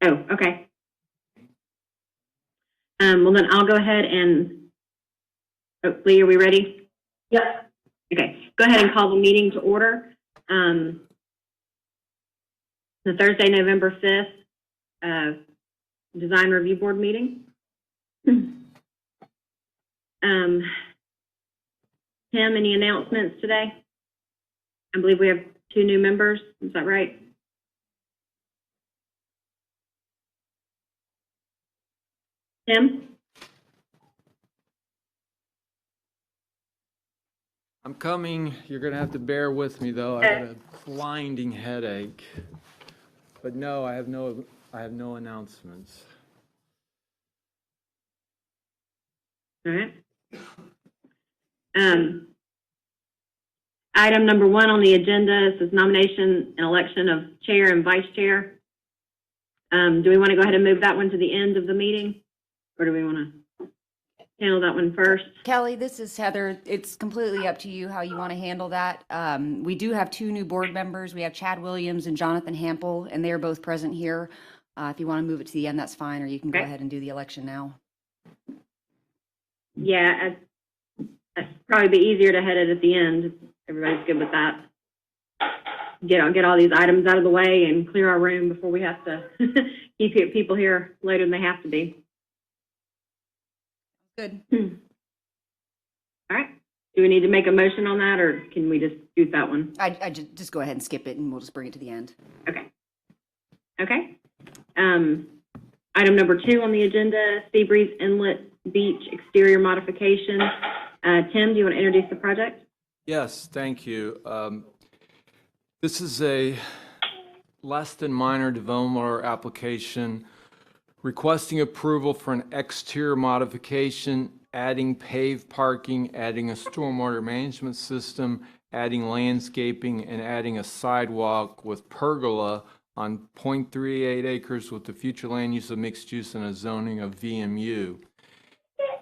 Oh, okay. Well, then I'll go ahead and, Lee, are we ready? Yep. Okay, go ahead and call the meeting to order. The Thursday, November 5th, Design Review Board meeting. Tim, any announcements today? I believe we have 2 new members. Is that right? Tim? I'm coming. You're going to have to bear with me, though. I got a blinding headache. But no, I have no announcements. All right. Item number 1 on the agenda is nomination and election of chair and vice chair. Do we want to go ahead and move that one to the end of the meeting, or do we want to handle that one first? Kelly, this is Heather. It's completely up to you how you want to handle that. We do have 2 new board members. We have Chad Williams and Jonathan Hampel, and they are both present here. If you want to move it to the end, that's fine, or you can go ahead and do the election now. Yeah, it'd probably be easier to head it at the end. Everybody's good with that. Get all these items out of the way and clear our room before we have to keep people here later than they have to be. Good. All right. Do we need to make a motion on that, or can we just do that one? I just go ahead and skip it, and we'll just bring it to the end. Okay. Okay. Item number 2 on the agenda, Seabreeze Inlet Beach exterior modification. Tim, do you want to introduce the project? Yes, thank you. This is a less than minor developer application requesting approval for an exterior modification, adding paved parking, adding a stormwater management system, adding landscaping, and adding a sidewalk with pergola on 0.38 acres with the future land use of mixed use and a zoning of VMU.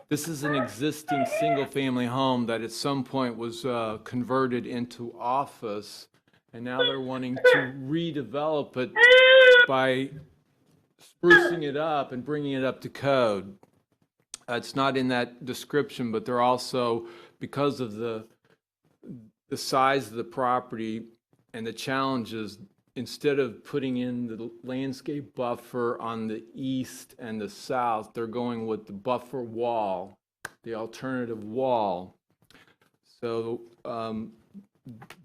This is an existing single-family home that at some point was converted into office, and now they're wanting to redevelop it by sprucing it up and bringing it up to code. It's not in that description, but they're also, because of the size of the property and the challenges, instead of putting in the landscape buffer on the east and the south, they're going with the buffer wall, the alternative wall. So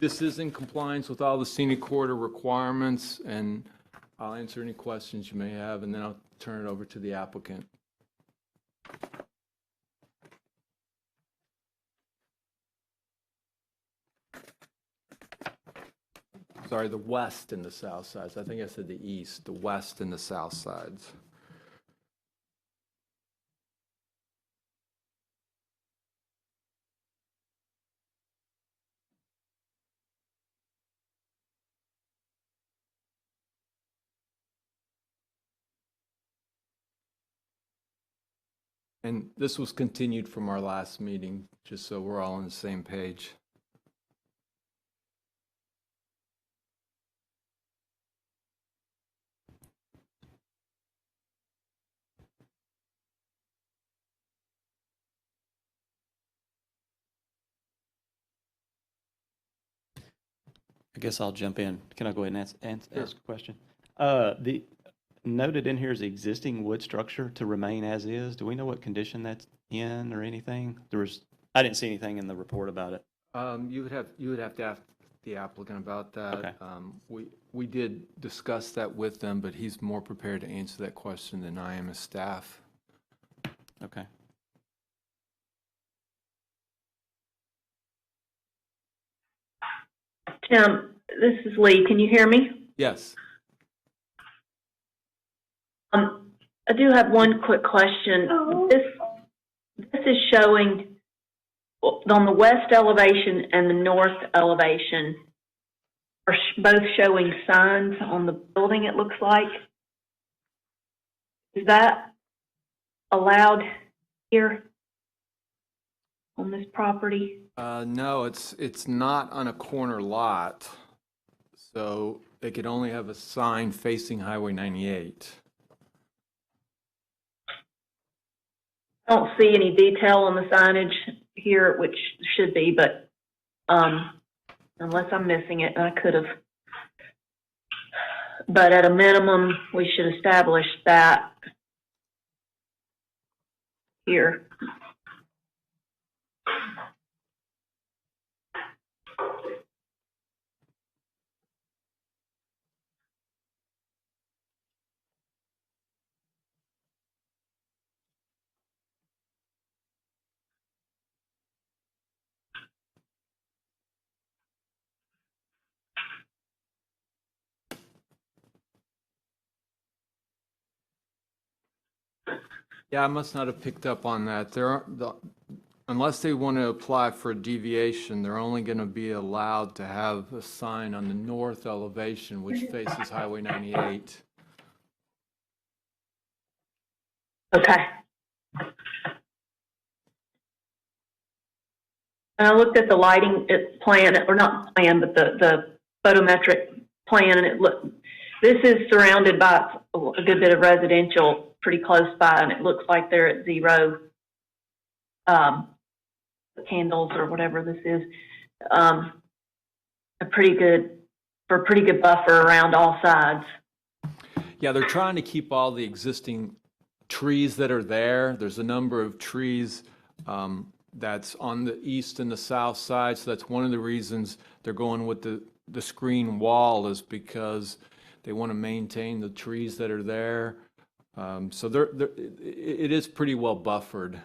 this is in compliance with all the scenic corridor requirements, and I'll answer any questions you may have, and then I'll turn it over to the applicant. Sorry, the west and the south sides. I think I said the east, the west and the south sides. And this was continued from our last meeting, just so we're all on the same page. I guess I'll jump in. Can I go ahead and ask a question? The noted in here is the existing wood structure to remain as is. Do we know what condition that's in or anything? I didn't see anything in the report about it. You would have to ask the applicant about that. Okay. We did discuss that with them, but he's more prepared to answer that question than I am as staff. Okay. Tim, this is Lee. Can you hear me? Yes. I do have one quick question. This is showing on the west elevation and the north elevation are both showing signs on the building, it looks like. Is that allowed here on this property? No, it's not on a corner lot, so they could only have a sign facing Highway 98. don't see any detail on the signage here, which should be, but unless I'm missing it, and I could have. But at a minimum, we should establish that here. Yeah, I must not have picked up on that. Unless they want to apply for a deviation, they're only going to be allowed to have a sign on the north elevation, which faces Highway 98. Okay. And I looked at the lighting plan, or not plan, but the photometric plan, and this is surrounded by a good bit of residential pretty close by, and it looks like they're at 0 candles or whatever this is. A pretty good buffer around all sides. Yeah, they're trying to keep all the existing trees that are there. There's a number of trees that's on the east and the south side, so that's one of the reasons they're going with the screen wall, is because they want to maintain the trees that are there. So it is pretty well buffered.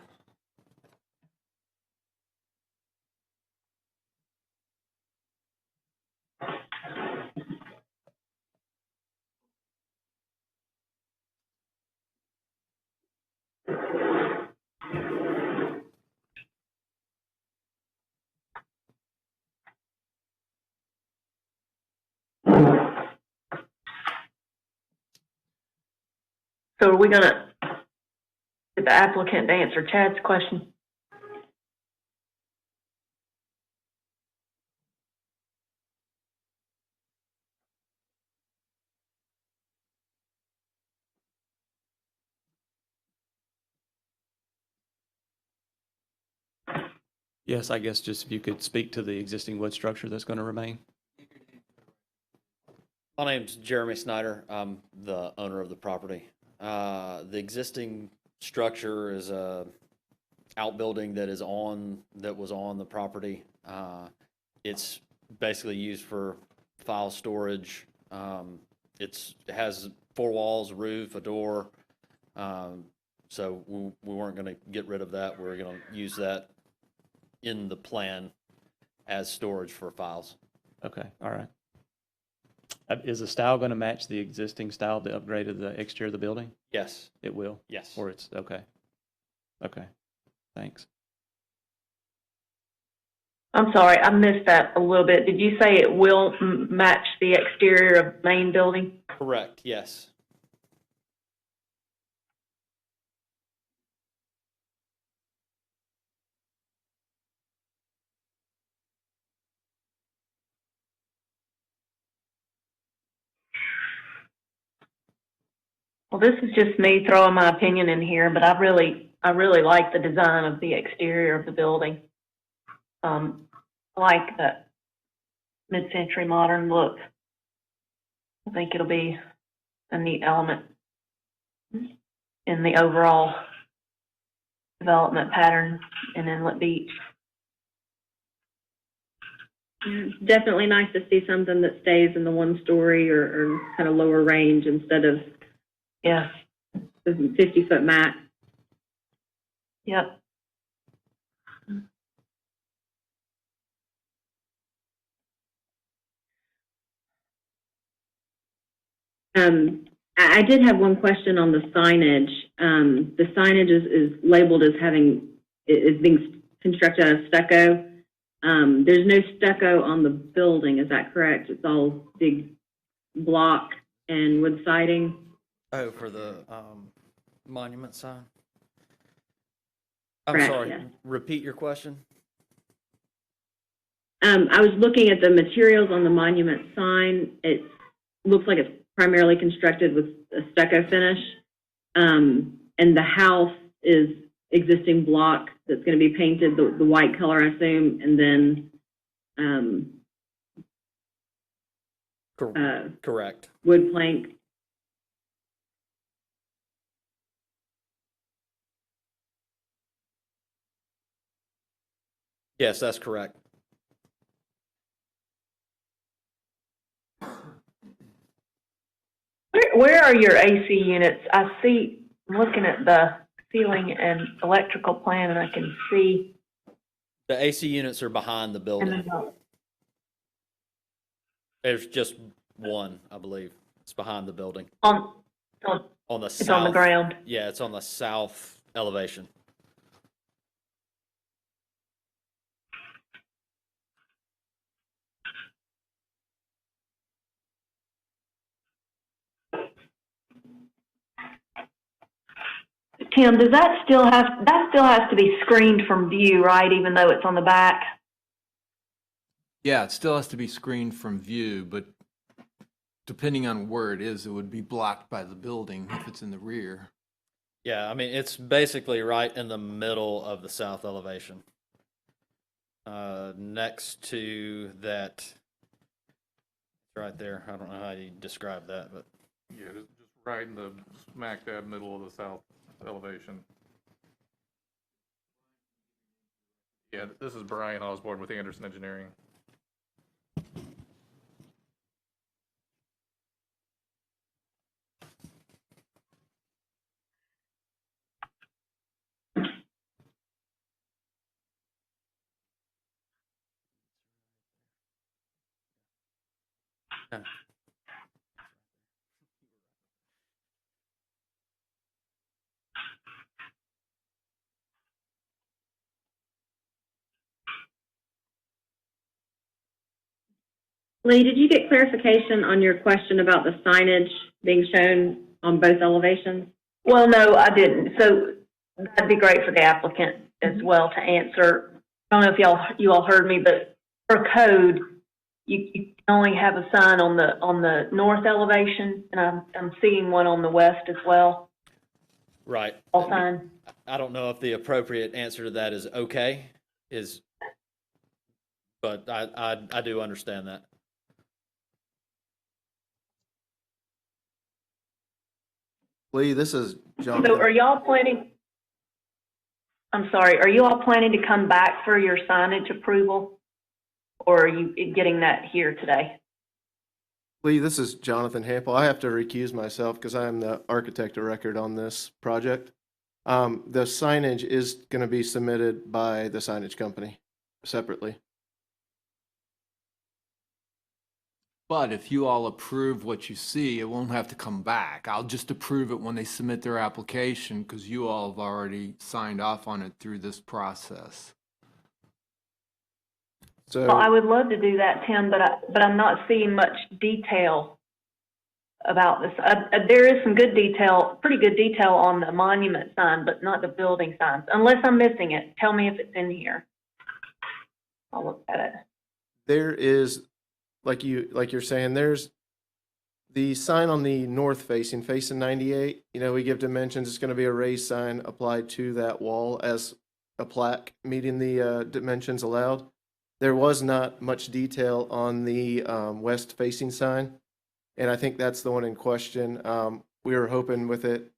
So are we going to get the applicant to answer Chad's question? Yes, I guess just if you could speak to the existing wood structure that's going to remain. My name's Jeremy Snyder. I'm the owner of the property. The existing structure is a outbuilding that was on the property. It's basically used for file storage. It has 4 walls, a roof, a door. So we weren't going to get rid of that. We're going to use that in the plan as storage for files. Okay, all right. Is the style going to match the existing style, the upgrade of the exterior of the building? Yes. It will? Yes. Or it's, okay. Okay, thanks. I'm sorry, I missed that a little bit. Did you say it will match the exterior of the main building? Correct. Yes. Well, this is just me throwing my opinion in here, but I really like the design of the exterior of the building. I like that mid-century modern look. I think it'll be a neat element in the overall development pattern in Inlet Beach. Yeah, it's definitely nice to see something that stays in the 1-story or kind of lower range instead of Yeah. the 50-foot max. Yep. I did have one question on the signage. The signage is labeled as is being constructed out of stucco. There's no stucco on the building, is that correct? It's all big block and wood siding? Oh, for the monument sign? I'm Correct, sorry, yeah. repeat your question? I was looking at the materials on the monument sign. It looks like it's primarily constructed with a stucco finish. And the house is existing block that's going to be painted the white color, I assume, and then Correct. wood plank. Yes, that's correct. Where are your AC units? I see, I'm looking at the ceiling and electrical plan, and I can see. The AC units are behind the And building. then There's just one, I believe. It's behind the building. on On the it's south. on the ground. Yeah, it's on the south elevation. Tim, does that still has to be screened from view, right? Even though it's on the back. Yeah, it still has to be screened from view, but depending on where it is, it would be blocked by the building if it's in the rear. Yeah, I mean, it's basically right in the middle of the south elevation. Next to that, right there. I don't know how you describe that, but Yeah, just right in the smack dab middle of the south elevation. Yeah, this is Brian Osborne with Anderson Engineering. Lee, did you get clarification on your question about the signage being shown on both elevations? Well, no, I didn't. So that'd be great for the applicant as well to answer. I don't know if you all heard me, but for code, you can only have a sign on the north elevation, and I'm seeing one on the west as well. right. All sign. I don't know if the appropriate answer to that is okay, but I do understand that. Lee, this is John. So are y'all planning? I'm sorry. Are you all planning to come back for your signage approval, or are you getting that here today? Lee, this is Jonathan Hample. I have to recuse myself because I am the architect of record on this project. The signage is going to be submitted by the signage company separately. But if you all approve what you see, it won't have to come back. I'll just approve it when they submit their application because you all have already signed off on it through this process. So Well, I would love to do that, Tim, but I'm not seeing much detail about this. There is some good detail, pretty good detail on the monument sign, but not the building signs. Unless I'm missing it, tell me if it's in here. I'll look at it. there is, like you're saying, there's the sign on the north facing 98. You know, we give dimensions. It's going to be a raised sign applied to that wall as a plaque meeting the dimensions allowed. There was not much detail on the west facing sign, and I think that's the one in question. We were hoping with it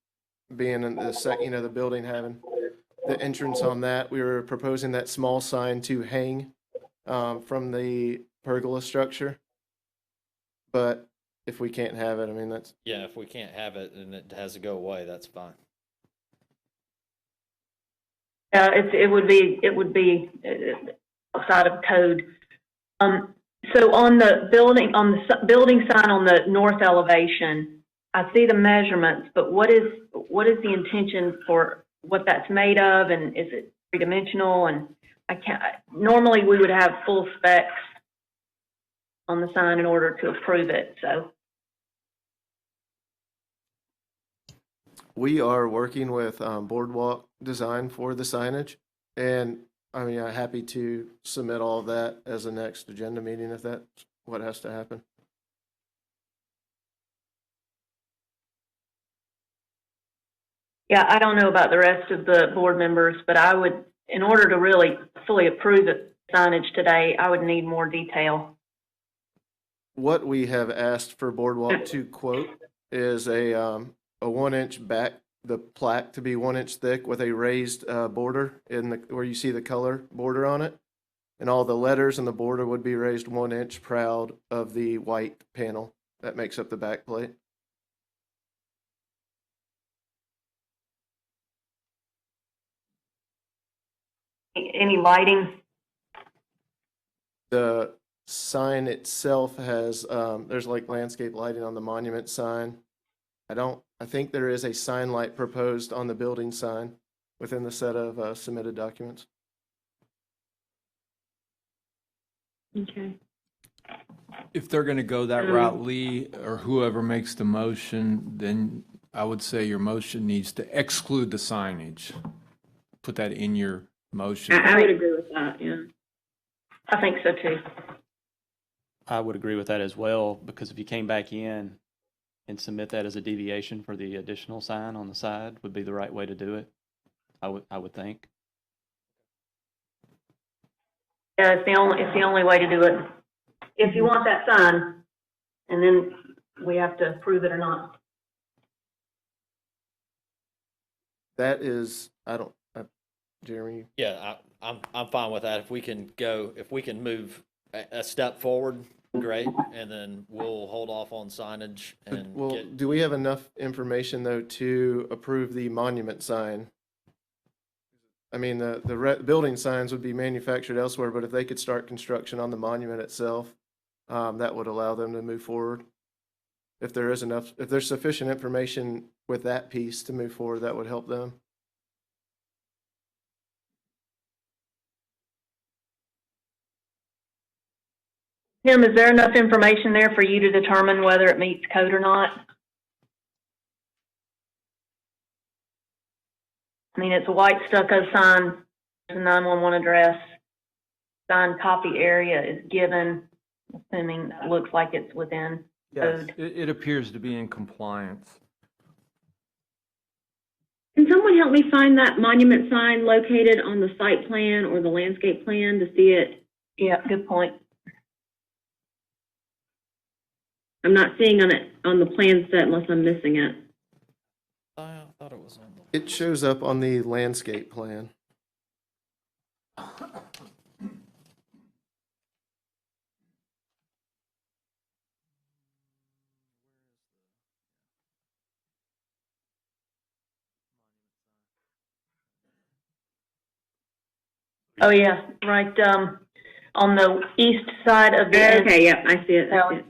being in the the building having the entrance on that, we were proposing that small sign to hang from the pergola structure. But if we can't have it, I mean, that's, Yeah, if we can't have it and it has to go away, that's fine. It would be outside of code. So on the building sign on the north elevation, I see the measurements, but what is the intention for what that's made of, and is it three-dimensional? And normally we would have full specs on the sign in order to approve it, so. we are working with Boardwalk Design for the signage, and I mean, I'm happy to submit all of that as a next agenda meeting if that's what has to happen. Yeah, I don't know about the rest of the board members, but I would, in order to really fully approve the signage today, I would need more detail. What we have asked for Boardwalk to quote is a 1-inch back, the plaque to be 1 inch thick with a raised border in the, where you see the color border on it. And all the letters and the border would be raised 1 inch proud of the white panel that makes up the back plate. Any lighting? The sign itself has, there's like landscape lighting on the monument sign. I think there is a sign light proposed on the building sign within the set of submitted documents. Okay. If they're going to go that route, Lee, or whoever makes the motion, then I would say your motion needs to exclude the signage. Put that in your motion. I would agree with that, yeah. I think so too. I would agree with that as well, because if you came back in and submit that as a deviation for the additional sign on the side would be the right way to do it, I would think. Yeah, it's the only way to do it. If you want that sign, and then we have to prove it or not. That is, Jeremy. Yeah, I'm fine with that. If we can move a step forward, great, and then we'll hold off on signage and Well, do we have enough information though to approve the monument sign? I mean, the building signs would be manufactured elsewhere, but if they could start construction on the monument itself, that would allow them to move forward. If there's sufficient information with that piece to move forward, that would help them. Tim, is there enough information there for you to determine whether it meets code or not? I mean, it's a white stucco sign, there's a 911 address, signed copy area is given, assuming that looks like it's within Yes, code. it appears to be in compliance. Can someone help me find that monument sign located on the site plan or the landscape plan to see it? Yeah, good point. I'm not seeing on the plan set unless I'm missing it. I thought it was on the. It shows up on the landscape plan. Oh yeah, right, on the east side of the. Okay, yep, I see it. I see it.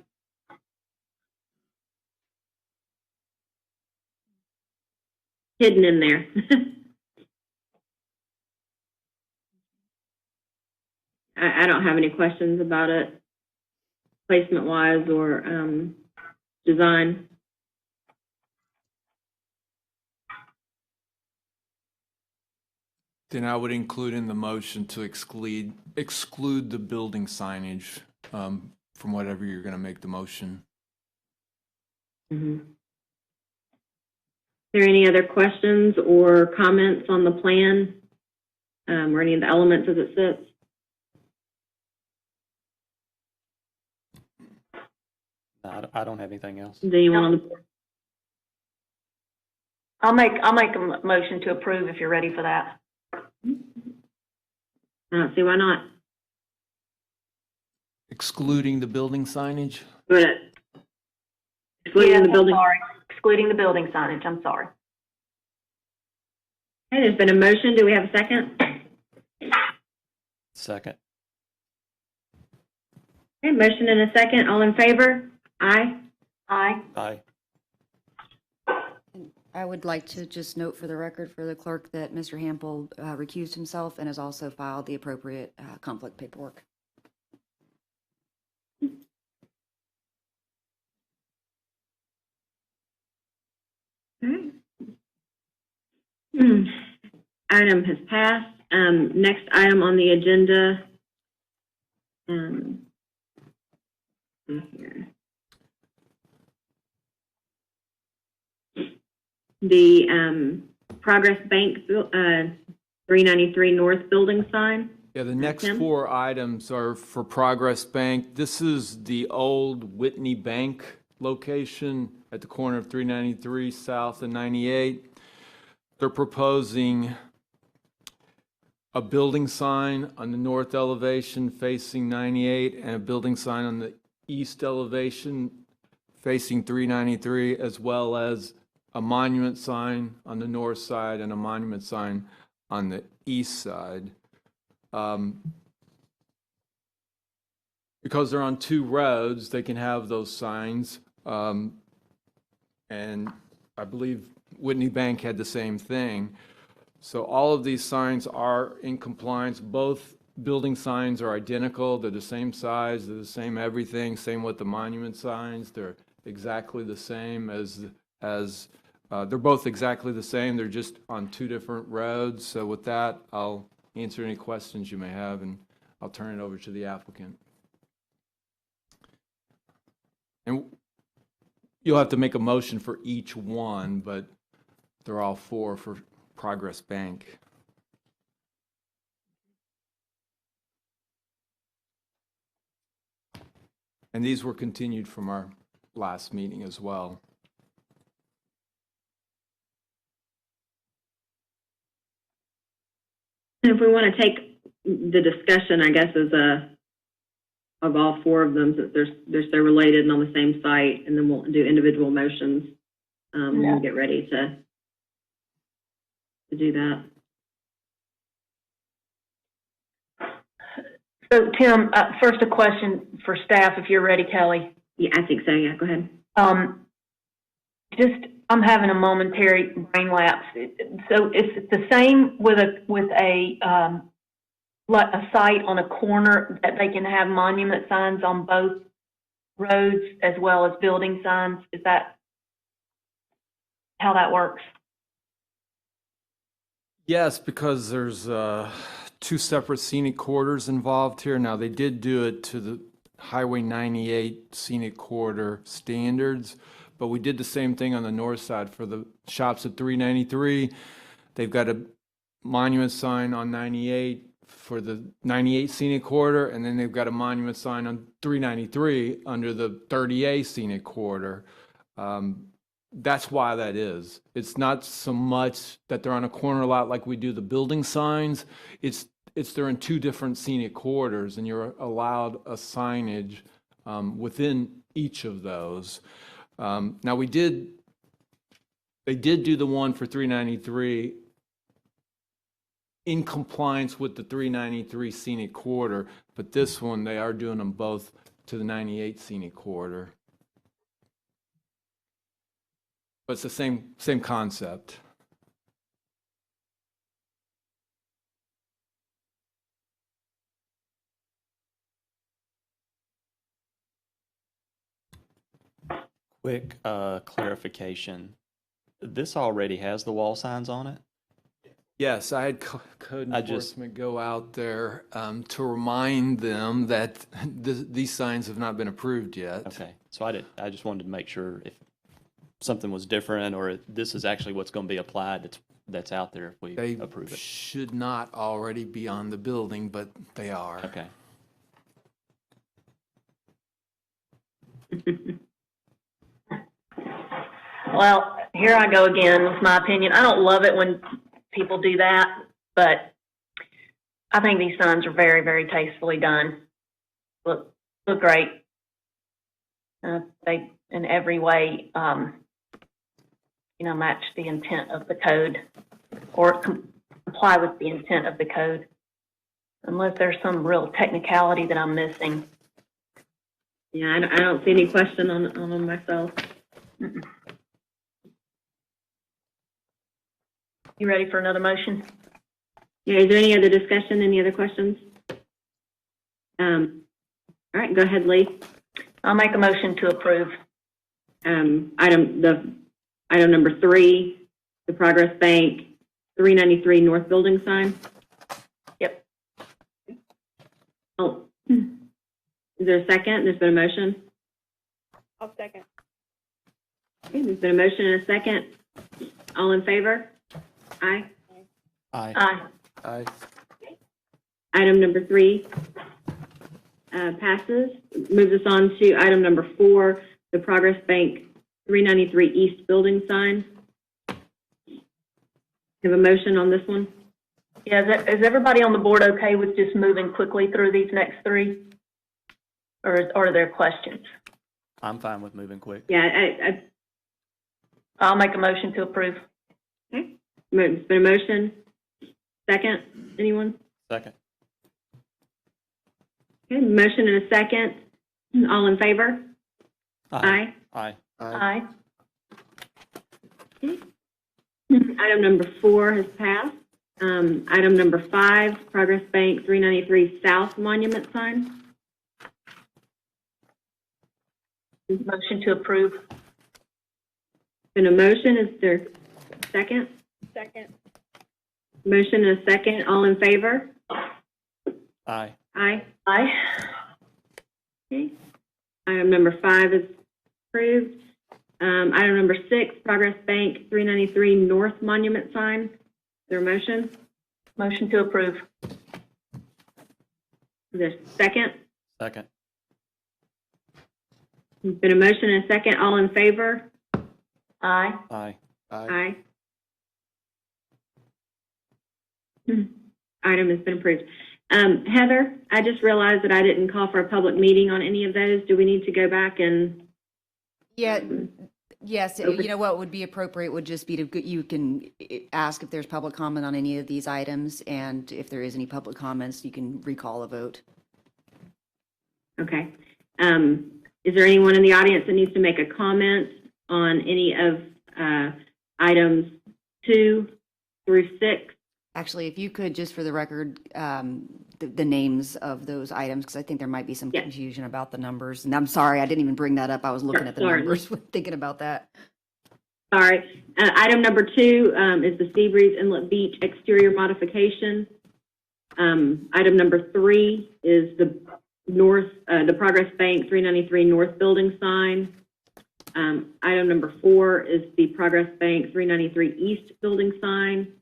Hidden in there. I don't have any questions about it, placement-wise or design. Then I would include in the motion to exclude the building signage from whatever you're going to make the motion. Mm-hmm. Is there any other questions or comments on the plan or any of the elements as it sits? I don't have anything else. Does anyone on the board? I'll make a motion to approve if you're ready for that. I don't see why not. Excluding the building signage? But excluding the building. Sorry, excluding the building signage, I'm sorry. Okay, there's been a motion. Do we have a second? Second. Okay, motion and a second. All in favor? Aye. Aye. Aye. I would like to just note for the record for the clerk that Mr. Hampel recused himself and has also filed the appropriate conflict paperwork. Alright. Item has passed. Next item on the agenda. Here. The Progress Bank, 393 North building sign. Yeah, the next Tim? 4 items are for Progress Bank. This is the old Whitney Bank location at the corner of 393 South and 98. They're proposing a building sign on the north elevation facing 98 and a building sign on the east elevation facing 393, as well as a monument sign on the north side and a monument sign on the east side. Because they're on 2 roads, they can have those signs. And I believe Whitney Bank had the same thing. So all of these signs are in compliance. Both building signs are identical. They're the same size, they're the same everything. Same with the monument signs. They're exactly the same they're both exactly the same. They're just on 2 different roads. So with that, I'll answer any questions you may have, and I'll turn it over to the applicant. And you'll have to make a motion for each one, but they're all 4 for Progress Bank. And these were continued from our last meeting as well. And if we want to take the discussion, I guess, as of all 4 of them, since they're so related and on the same site, and then we'll do individual motions when we get ready to do that. So, Tim, first a question for staff, if you're ready, Kelly. Yeah, I think so. Yeah, go ahead. I'm having a momentary brain lapse. So it's the same with a site on a corner that they can have monument signs on both roads as well as building signs. Is that how that works? Yes, because there's 2 separate scenic corridors involved here. Now, they did do it to the Highway 98 scenic corridor standards, but we did the same thing on the north side for the shops at 393. They've got a monument sign on 98 for the 98 scenic corridor, and then they've got a monument sign on 393 under the 30A scenic corridor. That's why that is. It's not so much that they're on a corner lot like we do the building signs. It's they're in 2 different scenic corridors, and you're allowed a signage within each of those. Now they did do the one for 393 in compliance with the 393 scenic corridor, but this one, they are doing them both to the 98 scenic corridor. But it's the same concept. Quick clarification. This already has the wall signs on it? Yes, I had code enforcement go out there to remind them that these signs have not been approved yet. Okay, so I just wanted to make sure if something was different, or this is actually what's going to be applied that's out there if we They approve it. should not already be on the building, but they are. Okay. Well, here I go again with my opinion. I don't love it when people do that, but I think these signs are very, very tastefully done. Look great. They, in every way, match the intent of the code, or comply with the intent of the code, unless there's some real technicality that I'm missing. Yeah, I don't see any question on them myself. Mm-mm. You ready for another motion? Yeah, is there any other discussion, any other questions? All right, go ahead, Lee. I'll make a motion to approve. Item number 3, the Progress Bank 393 North Building sign. Yep. Oh, is there a second? There's been a motion. I'll second. Okay, there's been a motion and a second. All in favor? Aye. Aye. Aye. Aye. Item number 3 passes. Moves us on to item number 4, the Progress Bank 393 East Building sign. Have a motion on this one? Yeah, is everybody on the board okay with just moving quickly through these next 3? Or are there questions? I'm fine with moving quick. Yeah, I'll make a motion to approve. okay. It's been a motion. Second, anyone? Second. Okay, motion and a second. All in favor? Aye. Aye. Aye. Okay. Item number 4 has passed. Item number 5, Progress Bank 393 South Monument sign. Motion to approve. Been a motion, is there a second? Second. Motion and a second, all in favor? Aye. Aye. Aye. Okay. Item number 5 is approved. Item number 6, Progress Bank 393 North Monument sign. Is there a motion? Motion to approve. Is there a second? Second. There's been a motion and a second, all in favor? Aye. Aye. Aye. Item has been approved. Heather, I just realized that I didn't call for a public meeting on any of those. Do we need to go back and? Yeah, yes, you know what would be appropriate would just be you can ask if there's public comment on any of these items, and if there is any public comments, you can recall a vote. Okay. Is there anyone in the audience that needs to make a comment on any of items 2 through 6? Actually, if you could, just for the record, the names of those items, because I think there might be some confusion about the numbers. And I'm sorry, I didn't even bring that up. I was looking at the numbers when thinking about that. Sorry. Item number 2 is the Seabreeze Inlet Beach exterior modification. Item number 3 is the Progress Bank 393 North Building sign. Item number 4 is the Progress Bank 393 East Building sign.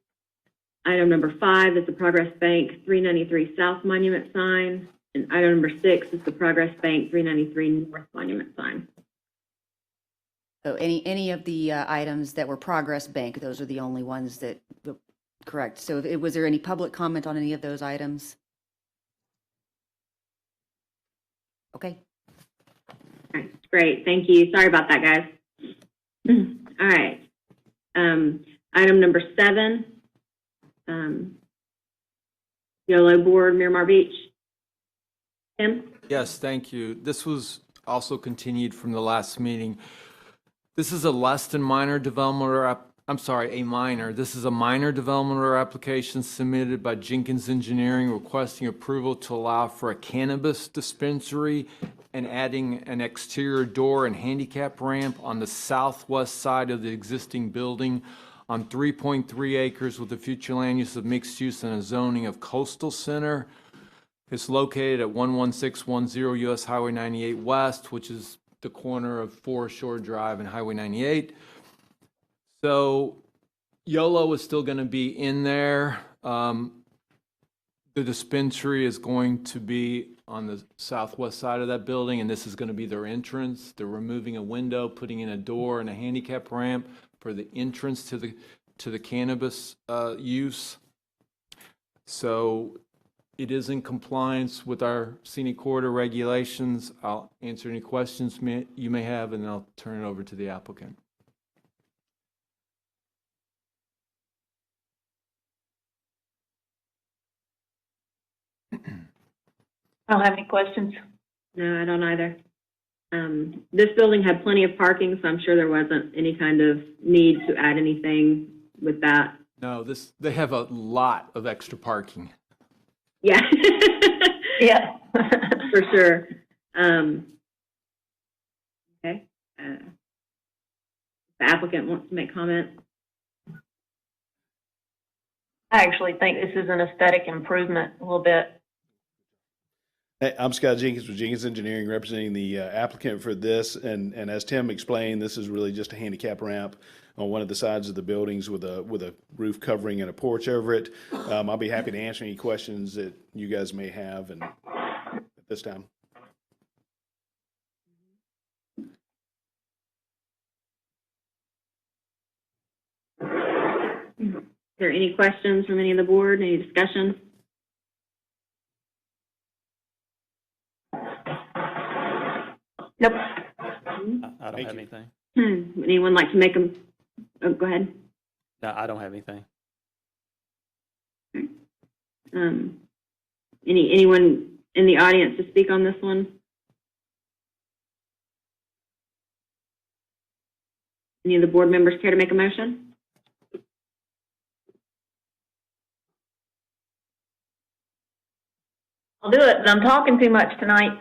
Item number 5 is the Progress Bank 393 South Monument sign. And item number 6 is the Progress Bank 393 North Monument sign. So any of the items that were Progress Bank, those are the only ones that, correct. So was there any public comment on any of those items? Okay. All right, great, thank you. Sorry about that, guys. All right. Item number 7, Yolo Board, Miramar Beach. Tim? Yes, thank you. This was also continued from the last meeting. This is a less than minor development or a minor. This is a minor development or application submitted by Jenkins Engineering requesting approval to allow for a cannabis dispensary and adding an exterior door and handicap ramp on the southwest side of the existing building on 3.3 acres with the future land use of mixed use and a zoning of coastal center. It's located at 11610 US Highway 98 West, which is the corner of Forest Shore Drive and Highway 98. So Yolo is still going to be in there. The dispensary is going to be on the southwest side of that building, and this is going to be their entrance. They're removing a window, putting in a door and a handicap ramp for the entrance to the cannabis use. So it is in compliance with our scenic corridor regulations. I'll answer any questions you may have, and I'll turn it over to the applicant. I don't have any questions. No, I don't either. This building had plenty of parking, so I'm sure there wasn't any kind of need to add anything with that. No, they have a lot of extra parking. Yeah. Yeah. For sure. Okay. The applicant wants to make comment. I actually think this is an aesthetic improvement a little bit. Hey, I'm Scott Jenkins with Jenkins Engineering, representing the applicant for this. And as Tim explained, this is really just a handicap ramp on one of the sides of the buildings with a roof covering and a porch over it. I'll be happy to answer any questions that you guys may have and at this time. Is there any questions from any of the board, any discussion? Nope. I don't Thank have you. anything. Anyone like to make them? Oh, go ahead. No, I don't have anything. Anyone in the audience to speak on this one? Any of the board members care to make a motion? I'll do it, but I'm talking too much tonight.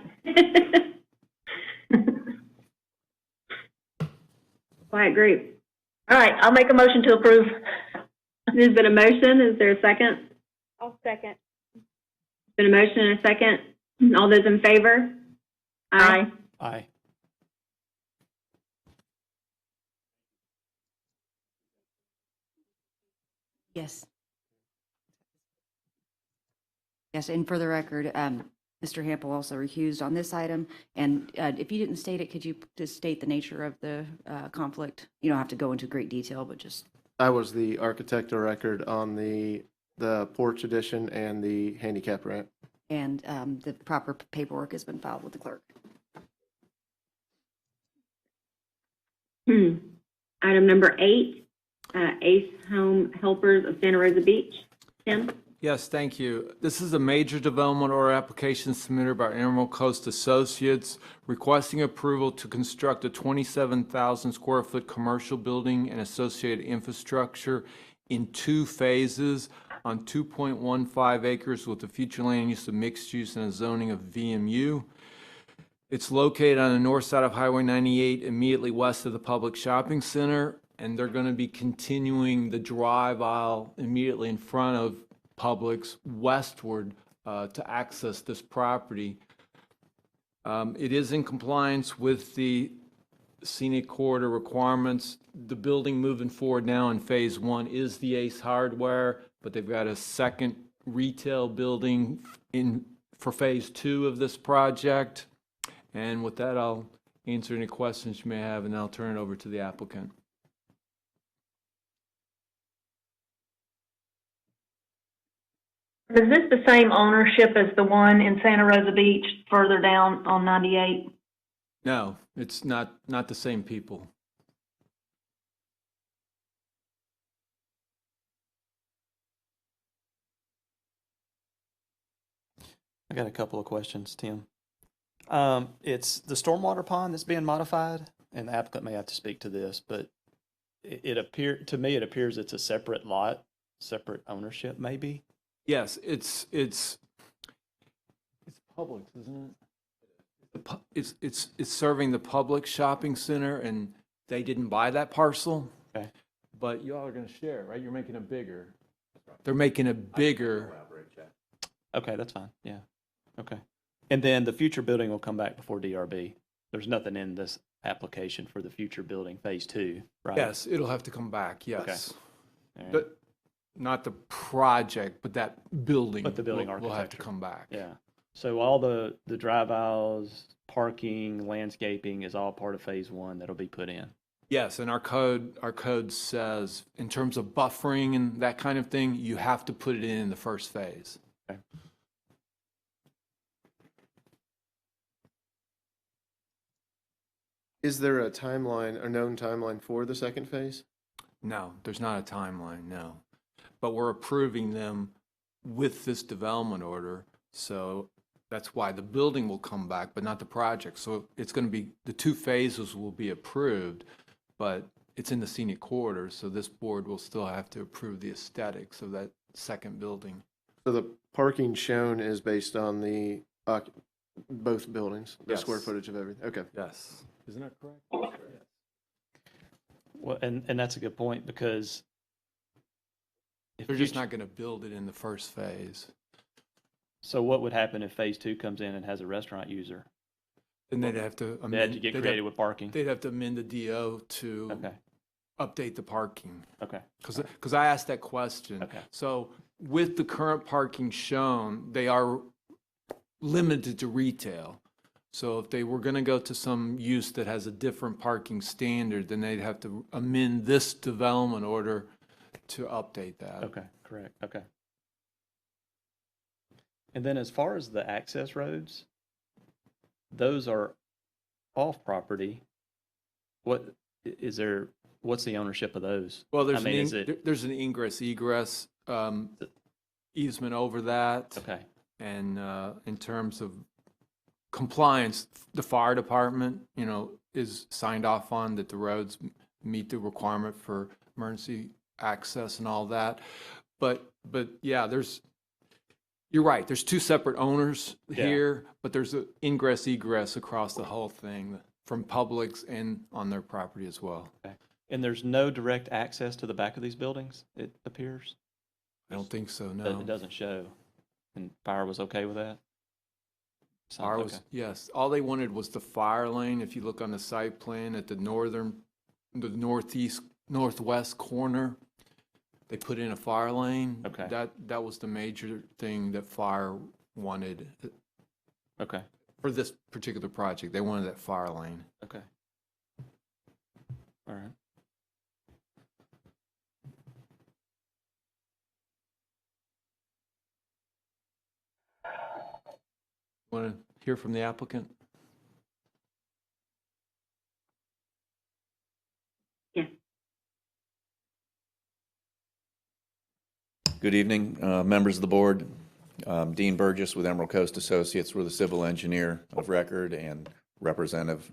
Quiet group. All right, I'll make a motion to approve. There's been a motion. Is there a second? I'll second. Been a motion and a second. All those in favor? Aye. Aye. Yes. Yes, and for the record, Mr. Hample also recused on this item. And if you didn't state it, could you just state the nature of the conflict? You don't have to go into great detail, but just. I was the architect of record on the porch addition and the handicap ramp. And the proper paperwork has been filed with the clerk. Item number 8, Ace Home Helpers of Santa Rosa Beach. Tim? Yes, thank you. This is a major development order application submitted by Emerald Coast Associates requesting approval to construct a 27,000 square foot commercial building and associated infrastructure in 2 phases on 2.15 acres with the future land use of mixed use and a zoning of VMU. It's located on the north side of Highway 98, immediately west of the public shopping center, and they're going to be continuing the drive aisle immediately in front of Publix westward to access this property. It is in compliance with the scenic corridor requirements. The building moving forward now in phase 1 is the Ace Hardware, but they've got a second retail building for phase 2 of this project. And with that, I'll answer any questions you may have, and I'll turn it over to the applicant. Is this the same ownership as the one in Santa Rosa Beach further down on 98? No, it's not the same people. I got a couple of questions, Tim. It's the stormwater pond that's being modified, and the applicant may have to speak to this, but to me, it appears it's a separate lot, separate ownership, maybe. Yes, it's Publix, isn't it? It's serving the public shopping center, and they didn't buy that parcel. Okay. But y'all are going to share, right? You're making it bigger. They're making it bigger. Okay, that's fine. Yeah. Okay. And then the future building will come back before DRB. There's nothing in this application for the future building phase 2, right? Yes, it'll have to come back. Yes. All right. But not the project, but that building. But the building will have to architecture. come back. Yeah. So all the drive aisles, parking, landscaping is all part of phase 1 that'll be put in. Yes, and our code says in terms of buffering and that kind of thing, you have to put it in the first phase. Okay. Is there a timeline, a known timeline for the second phase? No, there's not a timeline, no. But we're approving them with this development order, so that's why the building will come back, but not the project. So it's going to be, the 2 phases will be approved, but it's in the scenic corridor, so this board will still have to approve the aesthetics of that second building. So the parking shown is based on the both buildings, the Yes. square footage of everything? Okay. Yes. Isn't that correct? Well, and that's a good point, because if They're just future- not going to build it in the first phase. So what would happen if phase 2 comes in and has a restaurant user? Then they'd have to They had to get creative with parking. They'd have to amend the DO to Okay. update the parking. Okay, Because I asked that question. Okay. So with the current parking shown, they are limited to retail. So if they were going to go to some use that has a different parking standard, then they'd have to amend this development order to update that. okay, correct, okay. And then as far as the access roads, those are off property. What is there, what's the ownership of those? Well, there's I mean, there's an ingress egress easement over that. Okay, And in terms of compliance, the fire department, is signed off on that the roads meet the requirement for emergency access and all that. But yeah, you're right, there's two separate owners Yeah. here, but there's an ingress egress across the whole thing from Publix and on their property as well. okay. And there's no direct access to the back of these buildings, it appears? I don't think so, It no. doesn't show. And fire was okay with that? Sounds Fire was, okay. yes, all they wanted was the fire lane. If you look on the site plan at the northwest corner, they put in a fire lane. Okay. That was the major thing that fire wanted Okay, for this particular project. They wanted that fire lane. okay. All right. Want to hear from the applicant? Good evening, members of the board. Dean Burgess with Emerald Coast Associates. We're the civil engineer of record and representative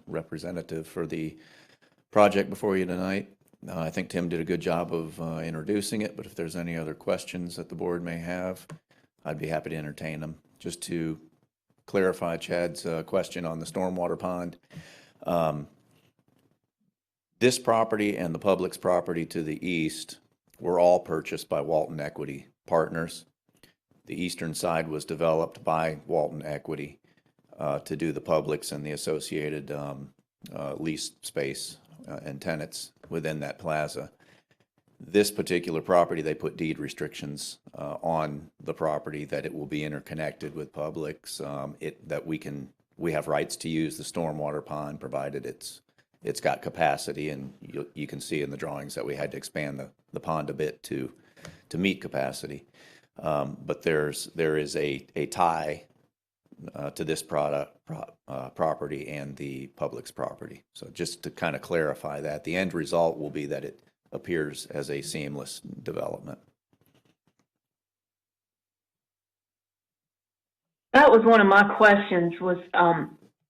for the project before you tonight. I think Tim did a good job of introducing it, but if there's any other questions that the board may have, I'd be happy to entertain them. Just to clarify Chad's question on the stormwater pond, this property and the public's property to the east were all purchased by Walton Equity Partners. The eastern side was developed by Walton Equity to do the publics and the associated lease space and tenants within that plaza. This particular property, they put deed restrictions on the property that it will be interconnected with Publix, that we have rights to use the stormwater pond provided it's got capacity, and you can see in the drawings that we had to expand the pond a bit to meet capacity. But there is a tie to this property and the Publix property. So just to kind of clarify that, the end result will be that it appears as a seamless development. That was one of my questions was,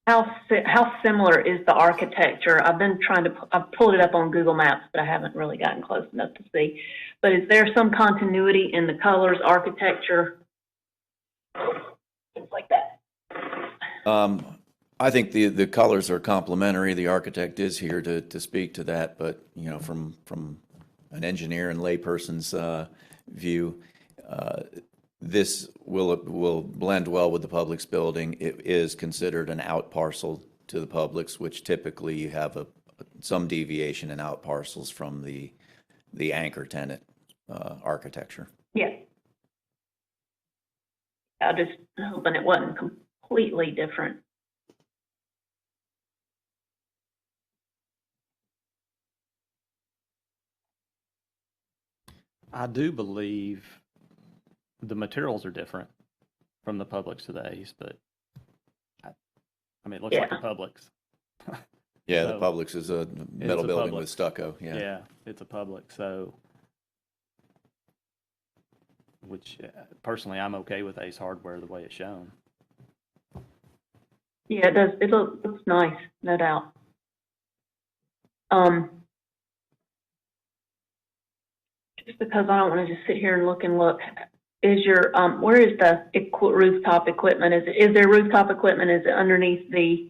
how similar is the architecture? I've pulled it up on Google Maps, but I haven't really gotten close enough to see. But is there some continuity in the colors, architecture, things like that? I think the colors are complementary. The architect is here to speak to that, but from an engineer and layperson's view, this will blend well with the Publix building. It is considered an out parcel to the Publix, which typically you have some deviation in out parcels from the anchor tenant architecture. Yeah. I just hoping it wasn't completely different. I do believe the materials are different from the Publix to the east, but I mean, it looks like a Publix. Yeah, So, the Publix is a metal a building Publix. with stucco. Yeah. Yeah, it's a Publix, so, which personally, I'm okay with Ace Hardware the way it's shown. Yeah, it does. It looks nice, no doubt. Just because I don't want to just sit here and look, is your, where is the rooftop equipment? Is there rooftop equipment? Is it underneath the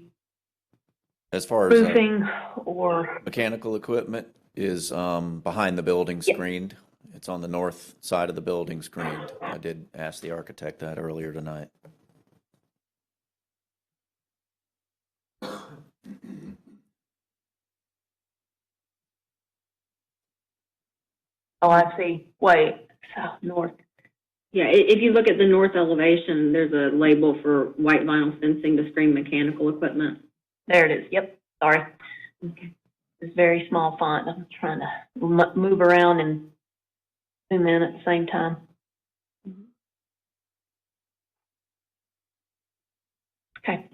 As far as roofing or? mechanical equipment is behind the building Yeah. screened. It's on the north side of the building screened. I did ask the architect that earlier tonight. Oh, I see. Wait, south, north. Yeah, if you look at the north elevation, there's a label for white vinyl fencing to screen mechanical equipment. There it is. Yep, sorry. Okay. It's very small font. I'm trying to move around and zoom in at the same time. Okay.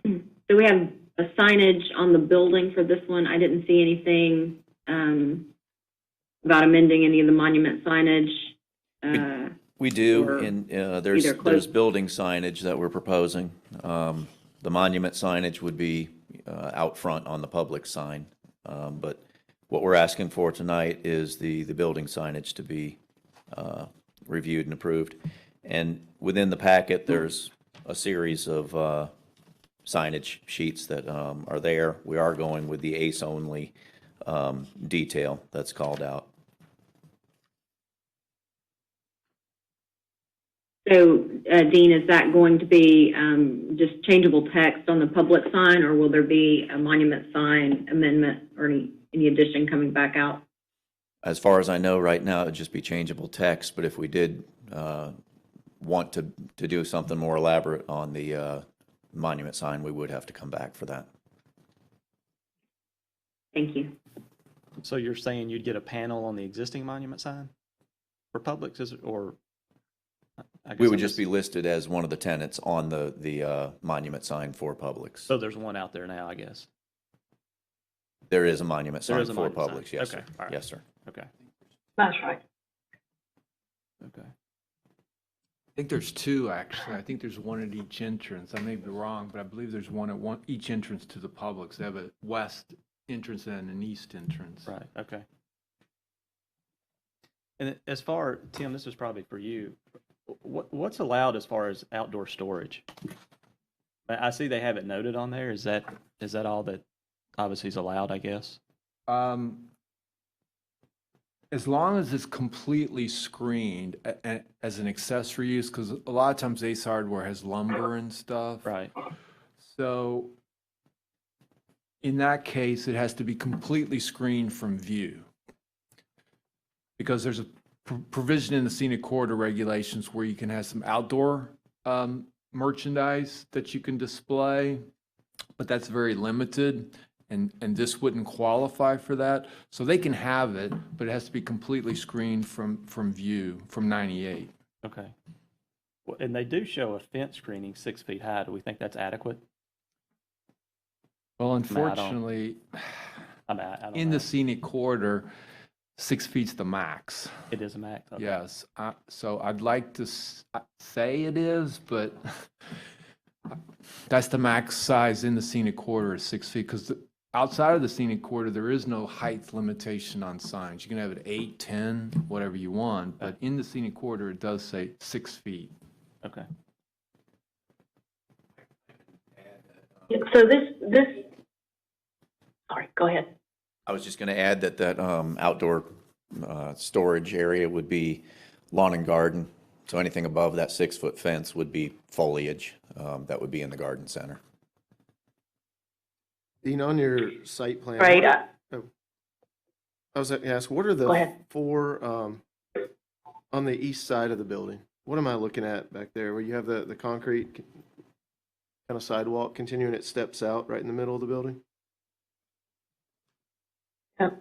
So we have a signage on the building for this one. I didn't see anything about amending any of the monument signage. We do, or and either there's close- building signage that we're proposing. The monument signage would be out front on the public sign. But what we're asking for tonight is the building signage to be reviewed and approved. And within the packet, there's a series of signage sheets that are there. We are going with the ACE-only detail that's called out. So, Dean, is that going to be just changeable text on the public sign, or will there be a monument sign amendment or any addition coming back out? As far as I know, right now, it'd just be changeable text, but if we did want to do something more elaborate on the monument sign, we would have to come back for that. Thank you. So you're saying you'd get a panel on the existing monument sign for Publix, or? I guess We would I'm just be listed as one of the tenants on the monument sign for Publix. So there's one out there now, I guess. There is a monument There sign is a for monument Publix, sign. yes, Okay, sir. all right. Yes, sir. Okay, That's right. okay. I think there's two, actually. I think there's one at each entrance. I may be wrong, but I believe there's one at each entrance to the Publix. They have a west entrance and an east entrance. Right, okay. And as far, Tim, this is probably for you. What's allowed as far as outdoor storage? I see they have it noted on there. Is that all that obviously is allowed, I guess? As long as it's completely screened as an accessory use, because a lot of times Ace Hardware has lumber and stuff. Right. So in that case, it has to be completely screened from view. Because there's a provision in the scenic corridor regulations where you can have some outdoor merchandise that you can display, but that's very limited, and this wouldn't qualify for that. So they can have it, but it has to be completely screened from view from 98. Okay. Well, and they do show a fence screening 6 feet high. Do we think that's adequate? Well, unfortunately, I don't in know. the scenic corridor, 6 feet's the max. It is a max? Okay. Yes, so I'd like to say it is, but that's the max size in the scenic corridor is 6 feet, because outside of the scenic corridor, there is no height limitation on signs. You can have it 8, 10, whatever you want, but in the scenic corridor, it does say 6 feet. Okay. So this, sorry, go ahead. I was just going to add that outdoor storage area would be lawn and garden. So anything above that 6-foot fence would be foliage that would be in the garden center. Dean, on your site plan. Right. I was going to ask, what are Go the ahead. four on the east side of the building? What am I looking at back there where you have the concrete kind of sidewalk continuing, it steps out right in the middle of the building? Yep.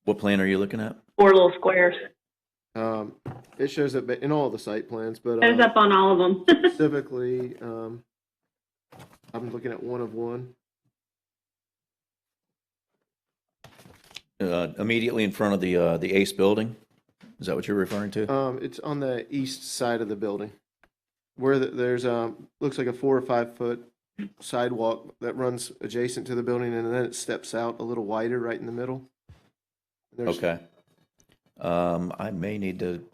What plan are you looking at? 4 little squares. It shows up in all the site plans, but Shows up on all of them. specifically, I'm looking at one of one. Immediately in front of the Ace building? Is that what you're referring to? It's on the east side of the building, where there's looks like a 4 or 5 foot sidewalk that runs adjacent to the building, and then it steps out a little wider right in the middle. Okay. I may need to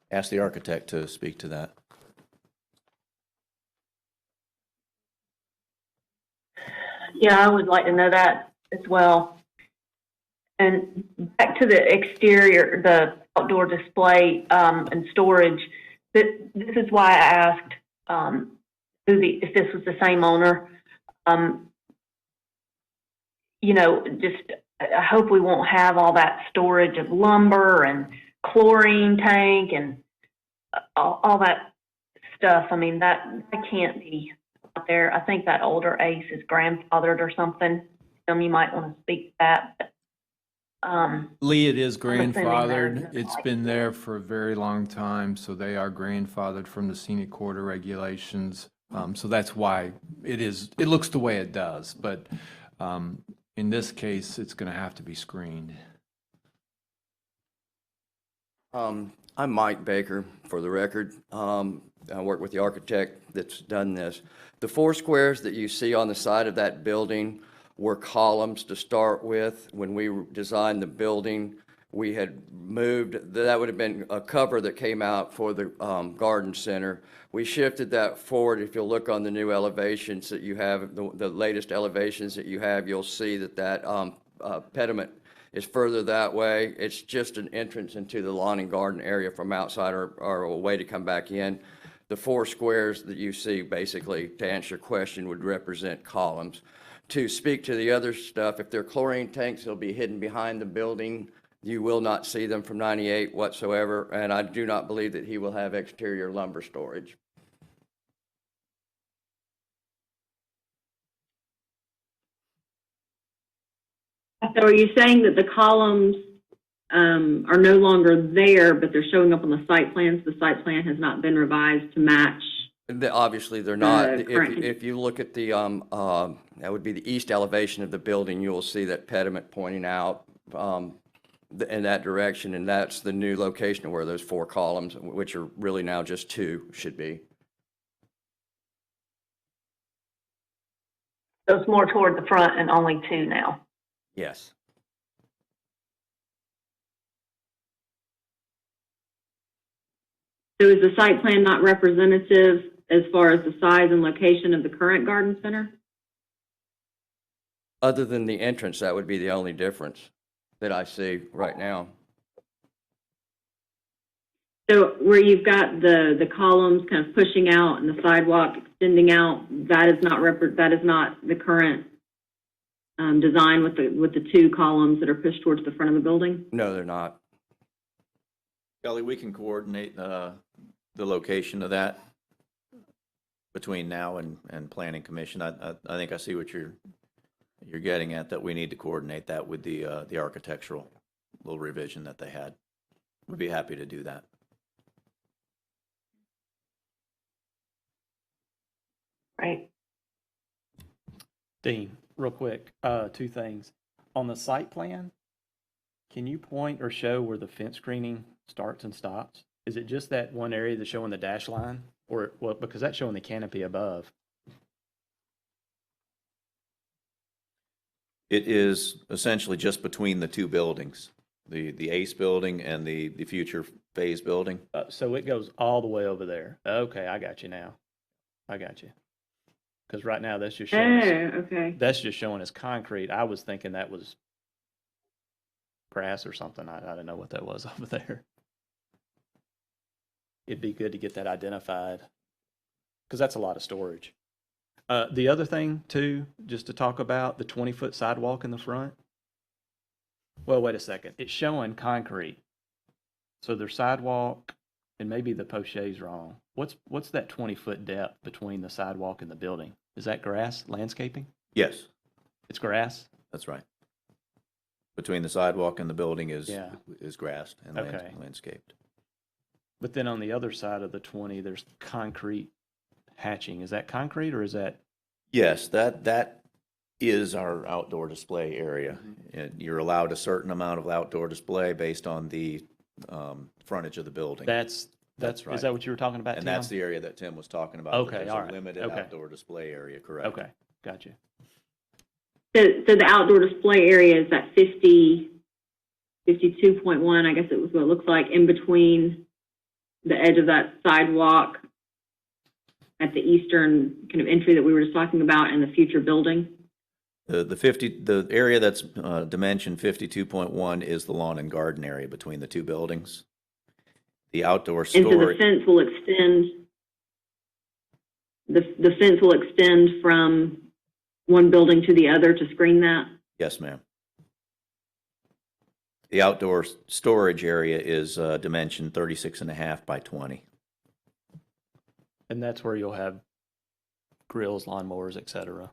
ask the architect to speak to that. Yeah, I would like to know that as well. And back to the exterior, the outdoor display and storage, this is why I asked if this was the same owner. You know, just I hope we won't have all that storage of lumber and chlorine tank and all that stuff. I mean, that can't be out there. I think that older Ace is grandfathered or something. You might want to speak to that. But, Lee, it is I'm assuming grandfathered. they're It's like- been there for a very long time, so they are grandfathered from the scenic corridor regulations. So that's why it looks the way it does, but in this case, it's going to have to be screened. I'm Mike Baker, for the record. I work with the architect that's done this. The 4 squares that you see on the side of that building were columns to start with. When we designed the building, we had moved, that would have been a cover that came out for the garden center. We shifted that forward. If you'll look on the new elevations that you have, the latest elevations that you have, you'll see that pediment is further that way. It's just an entrance into the lawn and garden area from outside or a way to come back in. The 4 squares that you see, basically, to answer your question, would represent columns. To speak to the other stuff, if they're chlorine tanks, they'll be hidden behind the building. You will not see them from 98 whatsoever, and I do not believe that he will have exterior lumber storage. So are you saying that the columns are no longer there, but they're showing up on the site plans? The site plan has not been revised to match? Obviously, they're not. Correct. If you look at the, that would be the east elevation of the building, you will see that pediment pointing out in that direction, and that's the new location where those 4 columns, which are really now just 2, should be. So it's more toward the front and only 2 now. Yes. So is the site plan not representative as far as the size and location of the current garden center? Other than the entrance, that would be the only difference that I see right now. So where you've got the columns kind of pushing out and the sidewalk extending out, that is not the current design with the 2 columns that are pushed towards the front of the building? No, they're not. Kelly, we can coordinate the location of that between now and Planning Commission. I think I see what you're getting at, that we need to coordinate that with the architectural little revision that they had. We'd be happy to do that. Right. Dean, real quick, 2 things. On the site plan, can you point or show where the fence screening starts and stops? Is it just that one area that's showing the dash line? Or, well, because that's showing the canopy above. It is essentially just between the 2 buildings, the ACE building and the future phase building. So it goes all the way over there. Okay, I got you now. I got you. Because right now that's just showing okay. that's just showing as concrete. I was thinking that was grass or something. I didn't know what that was over there. It'd be good to get that identified because that's a lot of storage. The other thing too, just to talk about the 20-foot sidewalk in the front. Well, wait a second. It's showing concrete. So there's sidewalk, and maybe the pocha's wrong. What's that 20-foot depth between the sidewalk and the building? Is that grass landscaping? Yes, It's grass? that's right. Between the sidewalk and the building is grassed and Okay. landscaped. But then on the other side of the 20, there's concrete hatching. Is that concrete or is that? Yes, that is our outdoor display area. And you're allowed a certain amount of outdoor display based on the frontage of the building. That's right. Is that what you were talking about, And Tim? that's the area that Tim was talking about. Okay, There's all a right. limited Okay. outdoor display area, correct? Okay, got you. So the outdoor display area is at 52.1, I guess it was what it looks like, in between the edge of that sidewalk at the eastern kind of entry that we were just talking about and the future building. The area that's dimension 52.1 is the lawn and garden area between the 2 buildings. The outdoor And so the storage. fence will extend, the fence will extend from one building to the other to screen that? Yes, ma'am. The outdoor storage area is dimension 36.5 by 20. And that's where you'll have grills, lawnmowers, et cetera,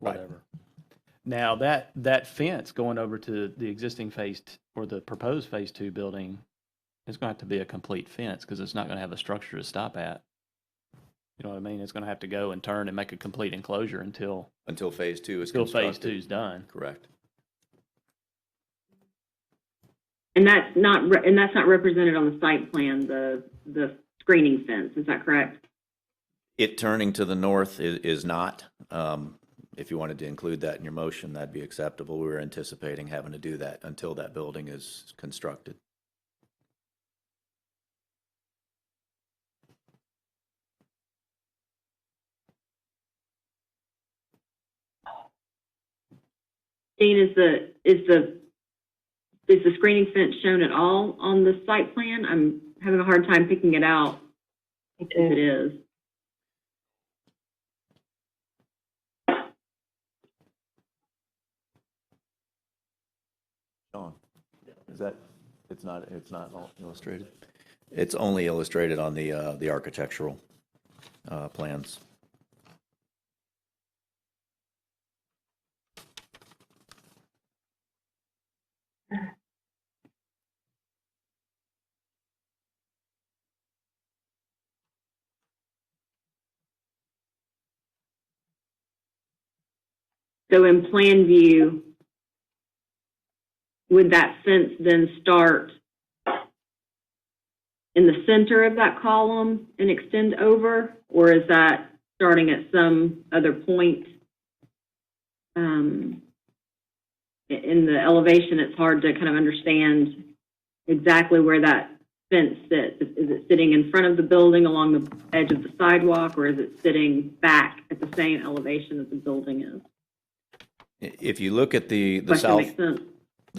Right. whatever. Now, that fence going over to the existing or the proposed Phase 2 building is going to have to be a complete fence because it's not going to have a structure to stop at. You know what I mean? It's going to have to go and turn and make a complete enclosure until Phase 2 is Phase constructed. 2 is done. Correct. And that's not represented on the site plan, the screening fence, is that correct? It turning to the north is not. If you wanted to include that in your motion, that'd be acceptable. We were anticipating having to do that until that building is constructed. Dean, is the screening fence shown at all on the site plan? I'm having a hard time picking it out if it is. Sean, it's not all illustrated? It's only illustrated on the architectural plans. So in plan view, would that fence then start in the center of that column and extend over? Or is that starting at some other point? In the elevation, it's hard to kind of understand exactly where that fence sits. Is it sitting in front of the building along the edge of the sidewalk, or is it sitting back at the same elevation that the building is? If you look at the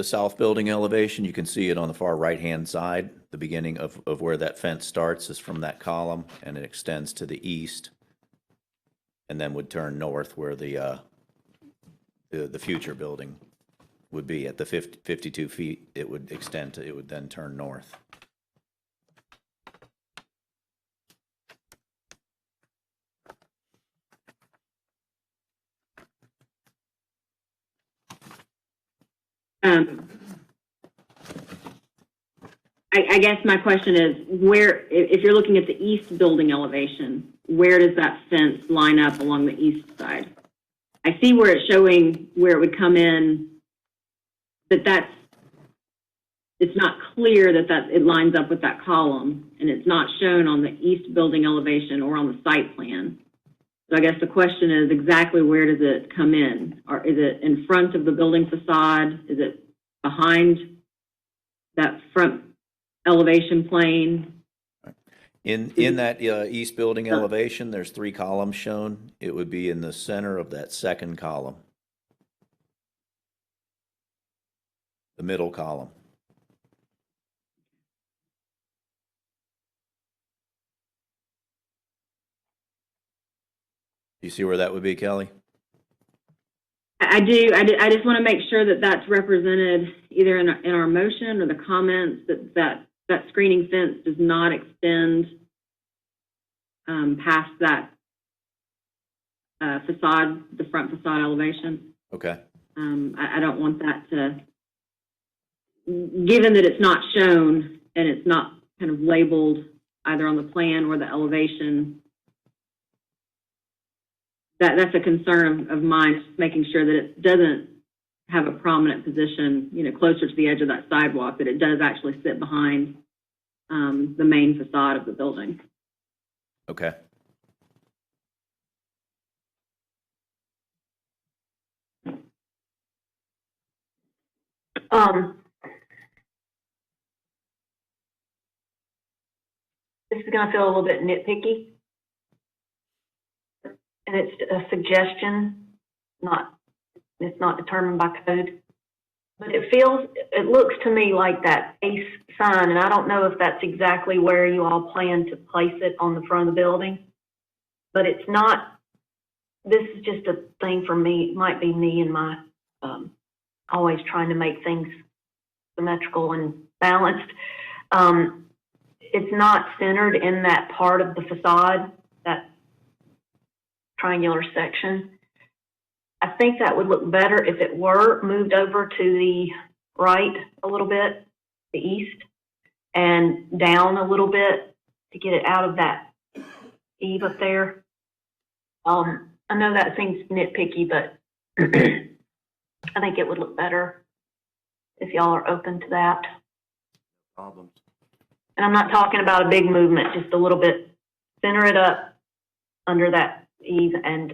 south building elevation, you can see it on the far right-hand side. The beginning of where that fence starts is from that column, and it extends to the east, and then would turn north where the future building would be at the 52 feet. It would extend to, it would then turn north. I guess my question is, where, if you're looking at the east building elevation, where does that fence line up along the east side? I see where it's showing where it would come in, but it's not clear that it lines up with that column, and it's not shown on the east building elevation or on the site plan. So I guess the question is, exactly where does it come in? Or is it in front of the building facade? Is it behind that front elevation plane? In that east building elevation, there's 3 columns shown. It would be in the center of that second column. The middle column. You see where that would be, Kelly? I do. I just want to make sure that that's represented either in our motion or the comments, that screening fence does not extend past that facade, the front facade elevation. Okay. I don't want that to, given that it's not shown and it's not kind of labeled either on the plan or the elevation, that's a concern of mine, just making sure that it doesn't have a prominent position, closer to the edge of that sidewalk, that it does actually sit behind the main facade of the building. Okay. This is going to feel a little bit nitpicky, and it's a suggestion, it's not determined by code. But it looks to me like that ACE sign, and I don't know if that's exactly where you all plan to place it on the front of the building, but it's not, this is just a thing for me, it might be me and my, always trying to make things symmetrical and balanced. It's not centered in that part of the facade, that triangular section. I think that would look better if it were moved over to the right a little bit, the east, and down a little bit to get it out of that eave up there. I know that seems nitpicky, but I think it would look better if y'all are open to that. Problems. And I'm not talking about a big movement, just a little bit. Center it up under that eave and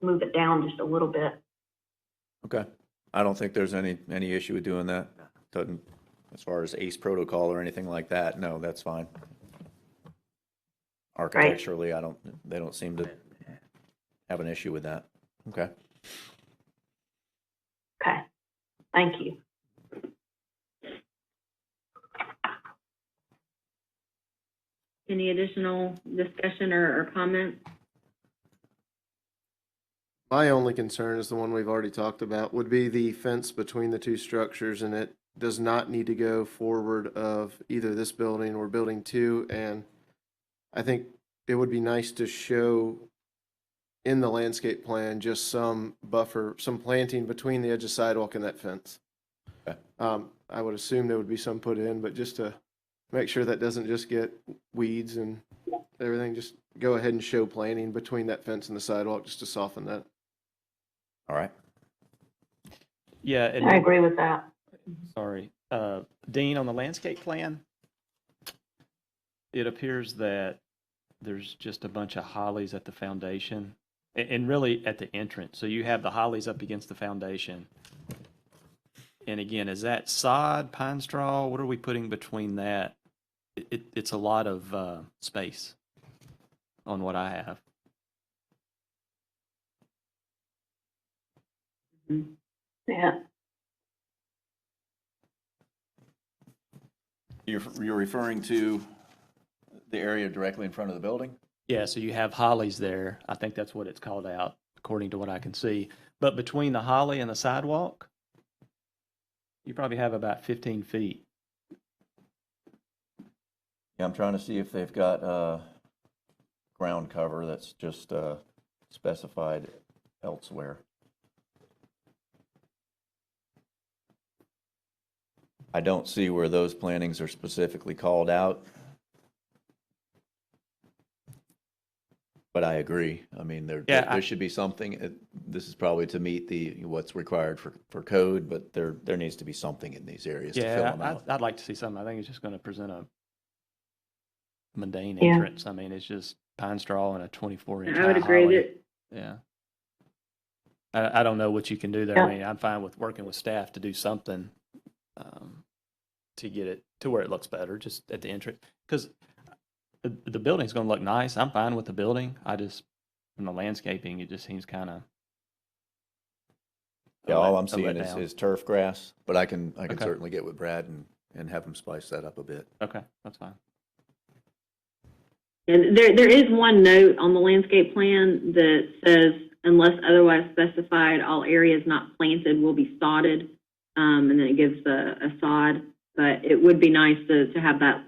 move it down just a little bit. Okay. I don't think there's any issue with doing that. Doesn't, as far as ACE protocol or anything like that, no, that's fine. Architecturally, they don't seem to have an issue with that. Okay. Okay, thank you. Any additional discussion or comments? My only concern is the one we've already talked about, would be the fence between the two structures, and it does not need to go forward of either this building or building 2. And I think it would be nice to show in the landscape plan just some buffer, some planting between the edge of sidewalk and that fence. Okay. I would assume there would be some put in, but just to make sure that doesn't just get weeds and everything, just go ahead and show planting between that fence and the sidewalk just to soften that. All right. Yeah, and I agree with that. sorry, Dean, on the landscape plan, it appears that there's just a bunch of hollies at the foundation and really at the entrance. So you have the hollies up against the foundation. And again, is that sod, pine straw? What are we putting between that? It's a lot of space on what I have. Yeah. You're referring to the area directly in front of the building? Yeah, so you have hollies there. I think that's what it's called out, according to what I can see. But between the holly and the sidewalk, you probably have about 15 feet. Yeah, I'm trying to see if they've got ground cover that's just specified elsewhere. I don't see where those plantings are specifically called out. But I agree. I mean, there should be something. This is probably to meet what's required for code, but there needs to be something in these areas to fill them out. I'd like to see something. I think it's just going to present a mundane Yeah. entrance. I mean, it's just pine straw and a 24-inch I would agree holly. that, Yeah. I don't know what you can do there. Yeah. I mean, I'm fine with working with staff to do something to get it to where it looks better, just at the entrance. Because the building's going to look nice. I'm fine with the building. I just, from the landscaping, it just seems kind of. Yeah, all I'm seeing is turf grass, but I can Okay. certainly get with Brad and have him splice that up a bit. Okay, that's fine. and there is one note on the landscape plan that says, unless otherwise specified, all areas not planted will be sodded. And then it gives a sod, but it would be nice to have that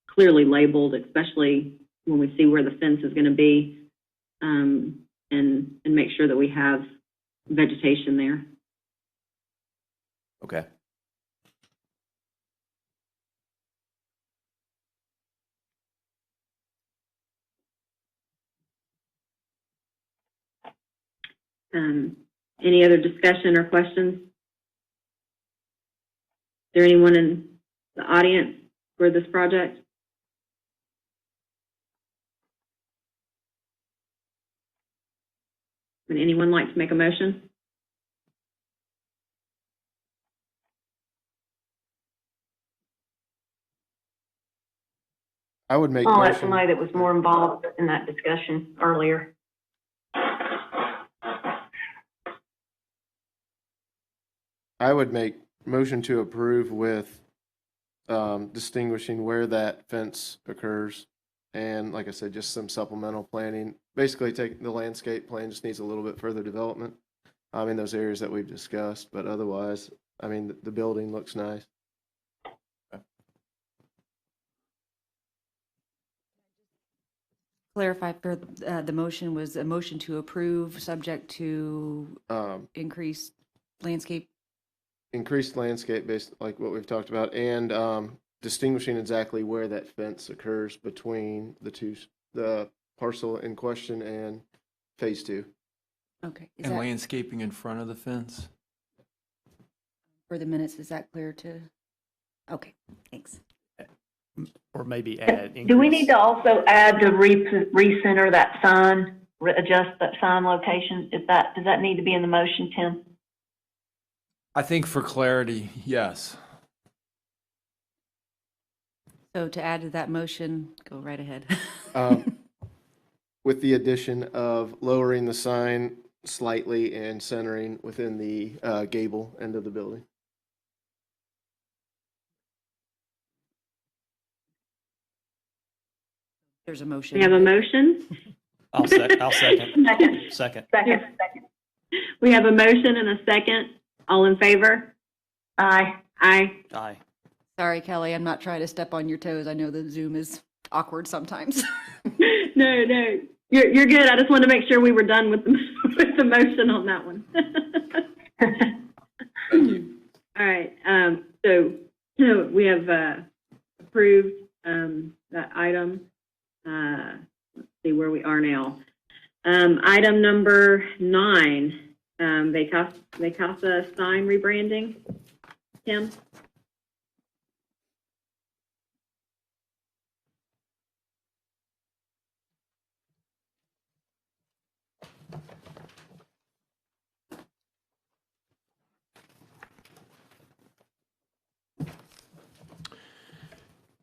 clearly labeled, especially when we see where the fence is going to be, and make sure that we have vegetation there. Okay. Any other discussion or questions? Is there anyone in the audience for this project? Would anyone like to make a motion? I would make I'll let motion, somebody that was more involved in that discussion earlier. I would make motion to approve with distinguishing where that fence occurs. And like I said, just some supplemental planning. Basically, take the landscape plan just needs a little bit further development in those areas that we've discussed. But otherwise, I mean, the building looks nice. clarify for the motion was a motion to approve, subject to increased landscape. Increased landscape based, like what we've talked about, and distinguishing exactly where that fence occurs between the parcel in question and phase 2. Okay. Is And that landscaping in front of the fence? for the minutes? Is that clear to? Okay, thanks. Or maybe add. Do we need to also add to recenter that sign, adjust that sign location? Does that need to be in the motion, Tim? I think for clarity, yes. So to add to that motion, go right ahead. With the addition of lowering the sign slightly and centering within the gable end of the building. There's a motion. We have a motion. I'll second. Second. Second. Second. We have a motion and a second. All in favor? Aye. Aye. Aye. Sorry, Kelly, I'm not trying to step on your toes. I know the Zoom is awkward sometimes. No, you're good. I just wanted to make sure we were done with the motion on that one. Thank you. All right. So we have approved that item. Let's see where we are now. Item number 9, Vacasa sign rebranding. Tim?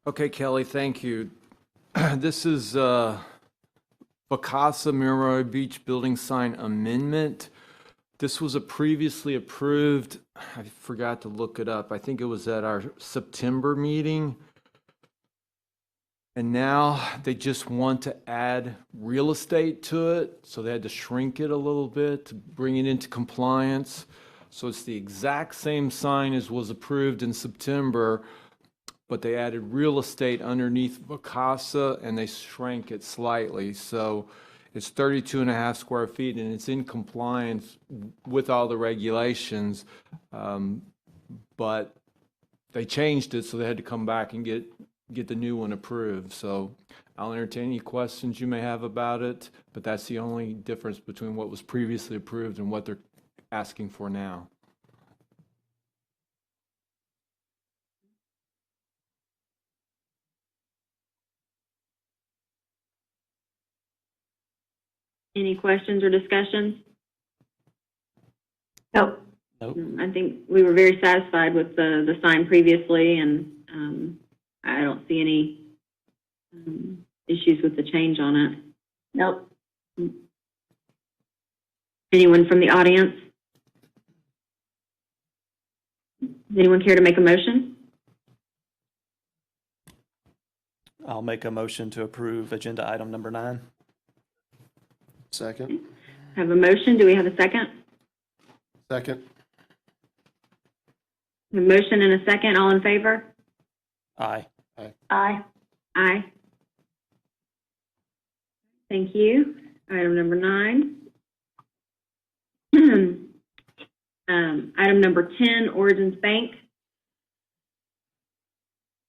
Okay, Kelly, thank you. This is Vacasa Miramar Beach Building Sign Amendment. This was a previously approved, I forgot to look it up. I think it was at our September meeting. And now they just want to add real estate to it, so they had to shrink it a little bit to bring it into compliance. So it's the exact same sign as was approved in September, but they added real estate underneath Vacasa and they shrank it slightly. So it's 32.5 square feet and it's in compliance with all the regulations. But they changed it, so they had to come back and get the new one approved. So I'll entertain any questions you may have about it, but that's the only difference between what was previously approved and what they're asking for now. Any questions or discussions? Nope. Nope. I think we were very satisfied with the sign previously, and I don't see any issues with the change on it. Nope. Anyone from the audience? Does anyone care to make a motion? I'll make a motion to approve agenda item number 9. Second. Have a motion. Do we have a second? Second. A motion and a second. All in favor? Aye. Aye. Aye. Thank you. Item number 9. Item number 10, Origins Bank.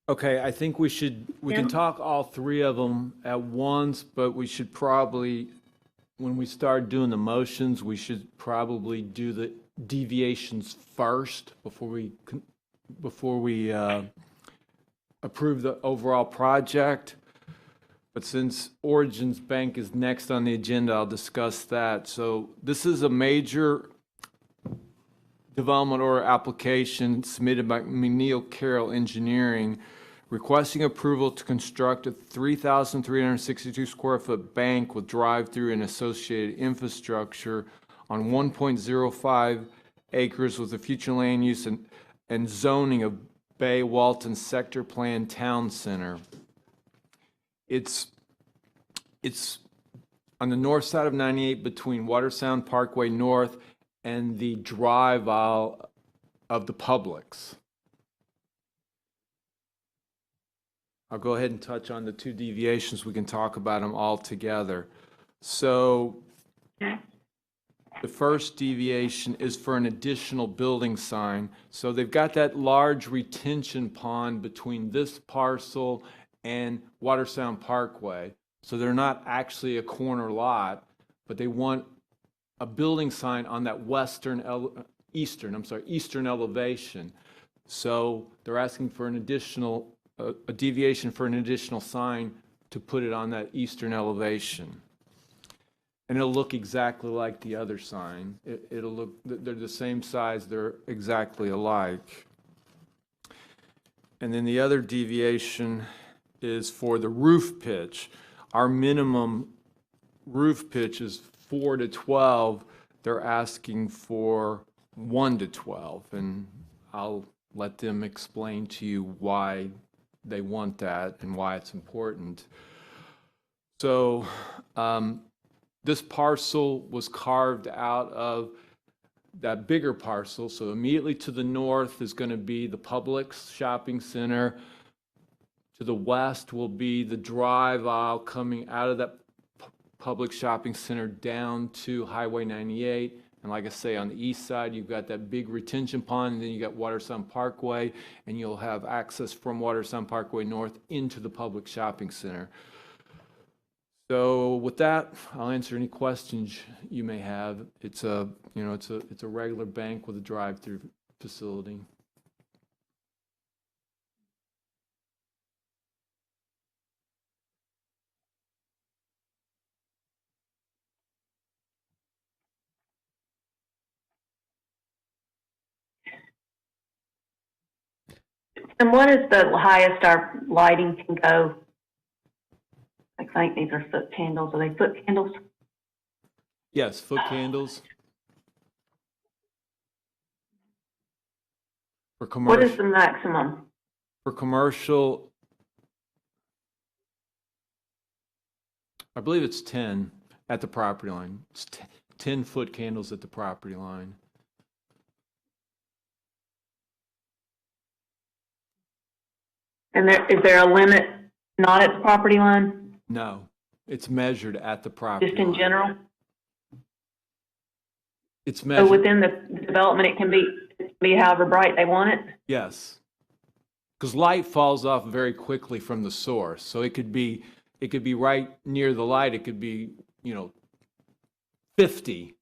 Okay, I think we can talk all 3 of them at once, but we should probably, when we start doing the motions, we should probably do the deviations first before we approve the overall project. But since Origins Bank is next on the agenda, I'll discuss that. So this is a major development order application submitted by McNeil Carroll Engineering, requesting approval to construct a 3,362 square foot bank with drive-through and associated infrastructure on 1.05 acres with a future land use and zoning of Bay Walton Sector Plan Town Center. It's on the north side of 98 between Watersound Parkway North and the drive aisle of the Publix. I'll go ahead and touch on the two deviations. We can talk about them all together. So Okay. the first deviation is for an additional building sign. So they've got that large retention pond between this parcel and Watersound Parkway. So they're not actually a corner lot, but they want a building sign on that eastern elevation. So they're asking for an additional, a deviation for an additional sign to put it on that eastern elevation. And it'll look exactly like the other sign. It'll look, they're the same size, they're exactly alike. And then the other deviation is for the roof pitch. Our minimum roof pitch is 4 to 12. They're asking for 1 to 12. And I'll let them explain to you why they want that and why it's important. So, this parcel was carved out of that bigger parcel. So immediately to the north is going to be the Publix shopping center. To the west will be the drive aisle coming out of that Publix shopping center down to Highway 98. And like I say, on the east side, you've got that big retention pond, and then you got Watersound Parkway, and you'll have access from Watersound Parkway north into the Publix shopping center. So with that, I'll answer any questions you may have. It's a, it's a regular bank with a drive-through facility. And what is the highest our lighting can go? I think these are foot candles. Are they foot candles? Yes, foot candles. For What is commercial, the maximum? for commercial, I believe it's 10 at the property line. It's 10 foot candles at the property line. And is there a limit not at the property line, No, it's measured at the property just in line. general? It's So measured, within the development, it can be however bright they want it? yes. Because light falls off very quickly from the source. So it could be right near the light. It could be, 50,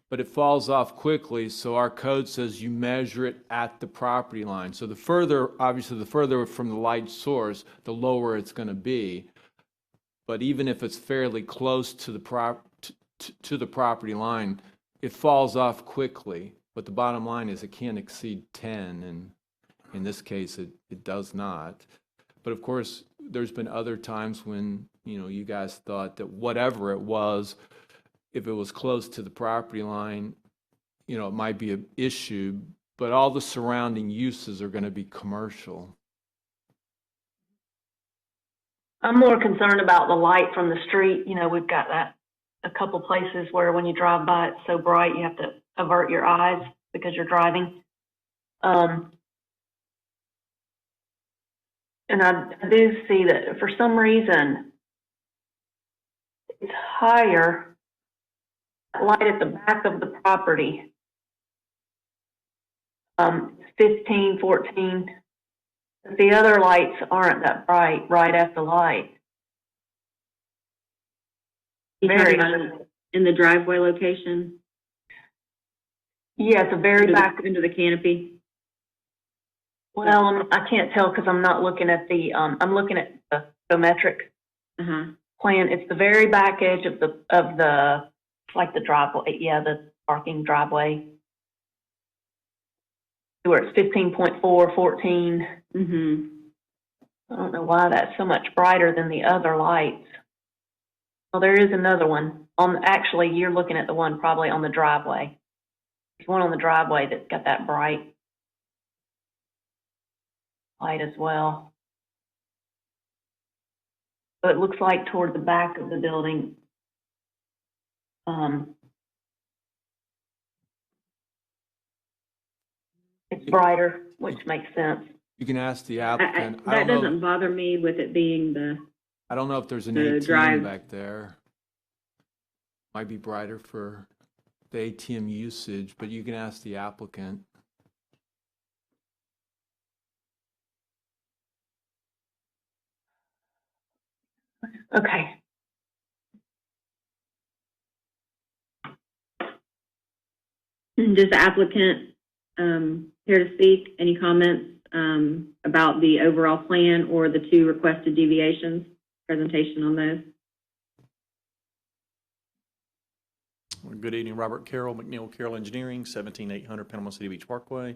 but it falls off quickly. So our code says you measure it at the property line. So obviously the further from the light source, the lower it's going to be. But even if it's fairly close to the property line, it falls off quickly. But the bottom line is it can't exceed 10, and in this case, it does not. But of course, there's been other times when, you guys thought that whatever it was, if it was close to the property line, it might be an issue, but all the surrounding uses are going to be commercial. I'm more concerned about the light from the street. We've got that a couple places where when you drive by, it's so bright you have to avert your eyes because you're driving. And I do see that for some reason it's higher, light at the back of the property, 15, 14. The other lights aren't that bright right at the light. You're Very talking about in the driveway location? Yeah, it's the very back. Into the canopy? Well, I can't tell because I'm not looking at the, I'm looking at the geometric plan. It's the very back edge of the, like the driveway, the parking driveway. Where it's 15.4, 14. I don't know why that's so much brighter than the other lights. Well, there is another one. Actually, you're looking at the one probably on the driveway. There's one on the driveway that's got that bright light as well. So it looks like toward the back of the building. It's brighter, which makes sense. You can ask the I- applicant. I That don't know, doesn't bother me with it being I don't know if there's an the ATM drive. back there. Might be brighter for the ATM usage, but you can ask the applicant. Okay. Does the applicant care to speak? Any comments about the overall plan or the two requested deviations? Presentation on those? Good evening, Robert Carroll, McNeil Carroll Engineering, 17800 Panama City Beach Parkway.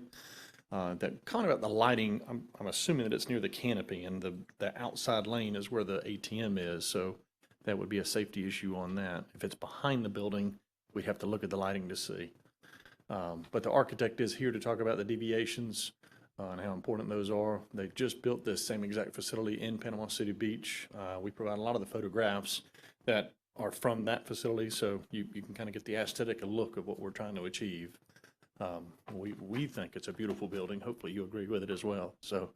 That comment about the lighting, I'm assuming that it's near the canopy, and the outside lane is where the ATM is, so that would be a safety issue on that. If it's behind the building, we'd have to look at the lighting to see. But the architect is here to talk about the deviations and how important those are. They've just built this same exact facility in Panama City Beach. We provide a lot of the photographs that are from that facility, so you can kind of get the aesthetic look of what we're trying to achieve. We think it's a beautiful building. Hopefully you agree with it as well. So,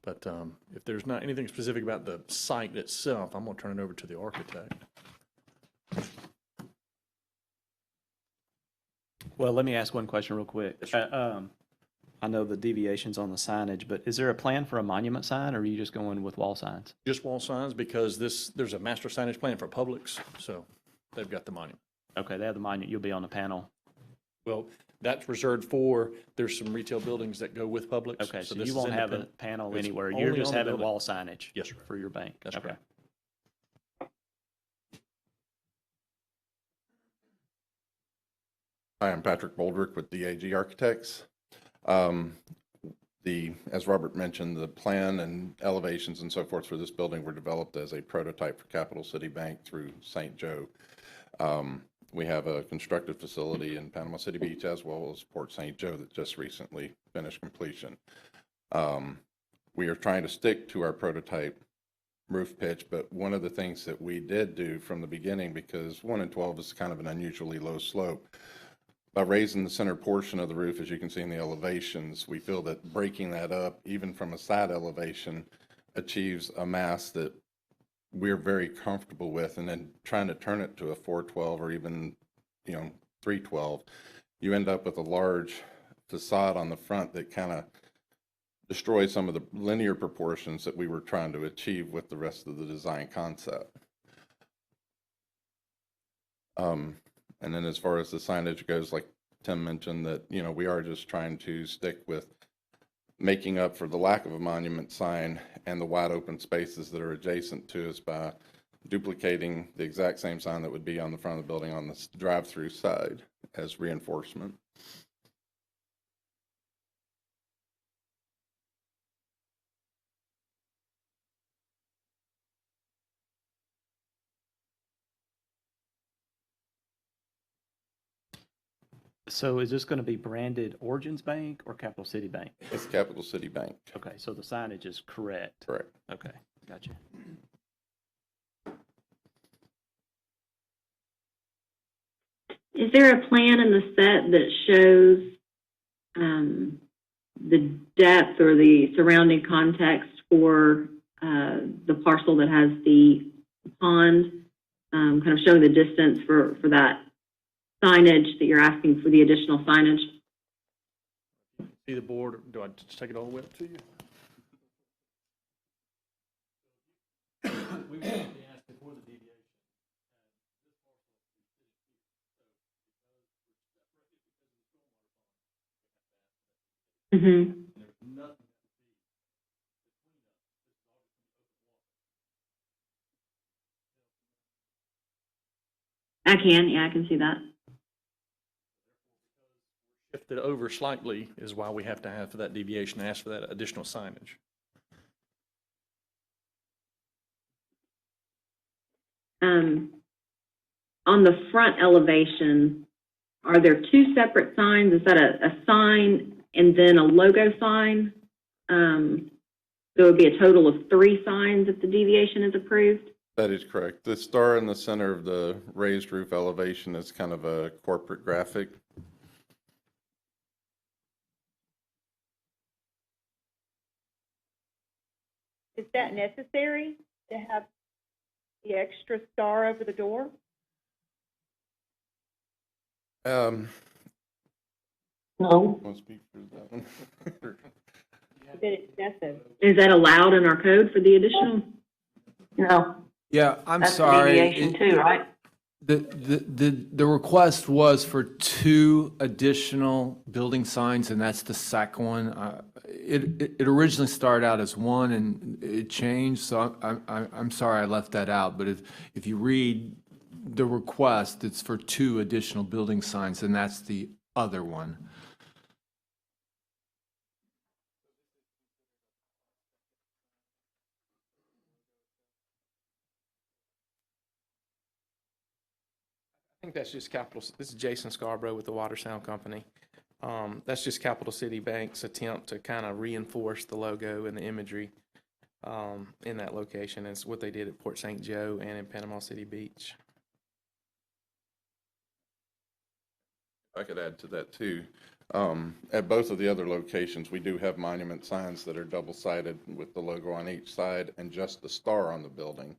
but if there's not anything specific about the site itself, I'm going to turn it over to the architect. Well, let me ask one question real quick. I know the deviation's on the signage, but is there a plan for a monument sign, or are you just going with wall signs? Just wall signs, because there's a master signage plan for Publix, so they've got the monument. Okay, they have the monument. You'll be on the panel. Well, that's reserved for, there's some retail buildings that go with Publix. Okay, so this you is won't have a independent. panel It's anywhere. only You're just on the having building. wall signage. Yes, sir. For your bank. That's Okay. correct. Hi, I'm Patrick Boldrick with DAG Architects. As Robert mentioned, the plan and elevations and so forth for this building were developed as a prototype for Capital City Bank through St. Joe. We have a constructed facility in Panama City Beach as well as Port St. Joe that just recently finished completion. We are trying to stick to our prototype roof pitch, but one of the things that we did do from the beginning, because 1 in 12 is kind of an unusually low slope, by raising the center portion of the roof, as you can see in the elevations, we feel that breaking that up, even from a side elevation, achieves a mass that we're very comfortable with. And then trying to turn it to a 412 or even, 312, you end up with a large facade on the front that kind of destroys some of the linear proportions that we were trying to achieve with the rest of the design concept. And then as far as the signage goes, like Tim mentioned, that, we are just trying to stick with making up for the lack of a monument sign and the wide open spaces that are adjacent to us by duplicating the exact same sign that would be on the front of the building on the drive-through side as reinforcement. So is this going to be branded Origins Bank or Capital City Bank? It's Capital City Bank. Okay, so the signage is correct. Correct. Okay, gotcha. Is there a plan in the set that shows the depth or the surrounding context for the parcel that has the pond, kind of showing the distance for that signage that you're asking for the additional signage? See the board, or do I just take it all the way up to you? We would have to ask before the deviation. Mm-hmm. I can see that. Shifted over slightly is why we have to have for that deviation, ask for that additional signage. On the front elevation, are there two separate signs? Is that a sign and then a logo sign? So it would be a total of 3 signs if the deviation is approved? That is correct. The star in the center of the raised roof elevation is kind of a corporate graphic. Is that necessary to have the extra star over the door? No. Want to speak for that one? A bit excessive. Is that allowed in our code for the additional? No. Yeah, I'm That's a sorry. deviation too, right? The request was for 2 additional building signs, and that's the second one. It originally started out as 1, and it changed, so I'm sorry I left that out. But if you read the request, it's for 2 additional building signs, and that's the other one. I think that's just this is Jason Scarborough with the Water Sound Company. That's just Capital City Bank's attempt to kind of reinforce the logo and the imagery in that location. It's what they did at Port St. Joe and in Panama City Beach. I could add to that too. At both of the other locations, we do have monument signs that are double-sided with the logo on each side and just the star on the building.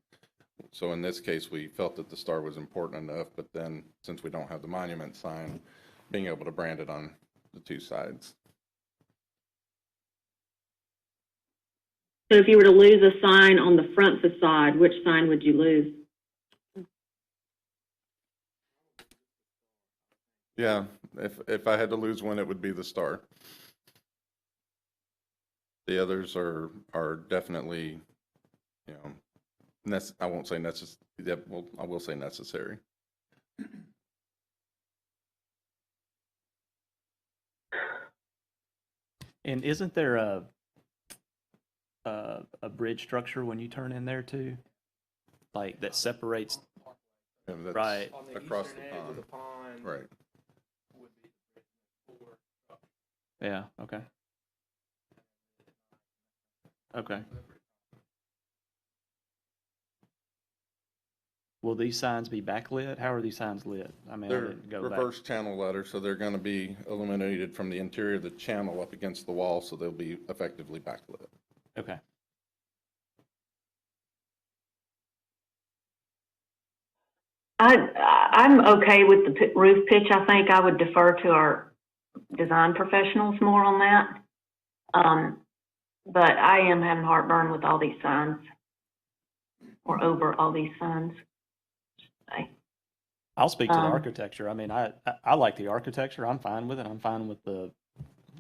So in this case, we felt that the star was important enough, but then since we don't have the monument sign, being able to brand it on the 2 sides. So if you were to lose a sign on the front facade, which sign would you lose? Yeah, if I had to lose one, it would be the star. The others are definitely, you know, I won't say necessary. Yeah, well, I will say necessary. And isn't there a bridge structure when you turn in there too? Like that separates, That's right? Across the pond. Right. Yeah, okay. Okay. Will these signs be backlit? How are these signs lit? I mean, I They're didn't go back. reverse channel letters, so they're going to be illuminated from the interior of the channel up against the wall, so they'll be effectively backlit. Okay. I'm okay with the roof pitch. I think I would defer to our design professionals more on that. But I am having heartburn with all these signs, or over all these signs. I'll speak to the architecture. I mean, I like the architecture. I'm fine with it. I'm fine with the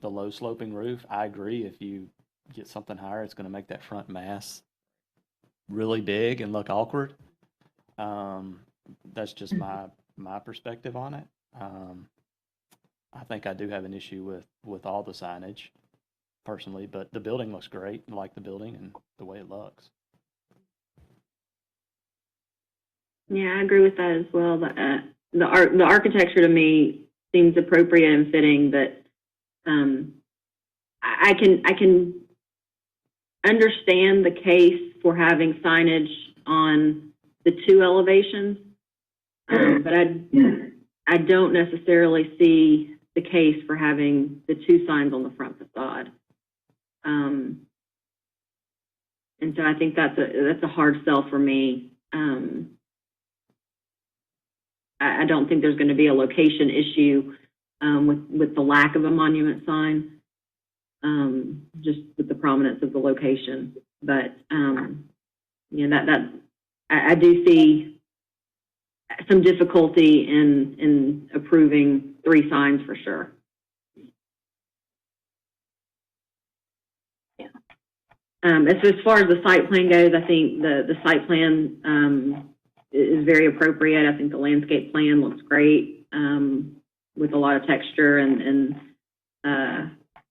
low sloping roof. I agree. If you get something higher, it's going to make that front mass really big and look awkward. That's just my perspective on it. I think I do have an issue with all the signage personally, but the building looks great. I like the building and the way it looks. Yeah, I agree with that as well. The architecture to me seems appropriate and fitting, but I can understand the case for having signage on the 2 elevations, but I don't necessarily see the case for having the 2 signs on the front facade. And so I think that's a hard sell for me. I don't think there's going to be a location issue with the lack of a monument sign, just with the prominence of the location. But you know, that I do see some difficulty in approving 3 signs for sure. Yeah. As far as the site plan goes, I think the site plan is very appropriate. I think the landscape plan looks great with a lot of texture and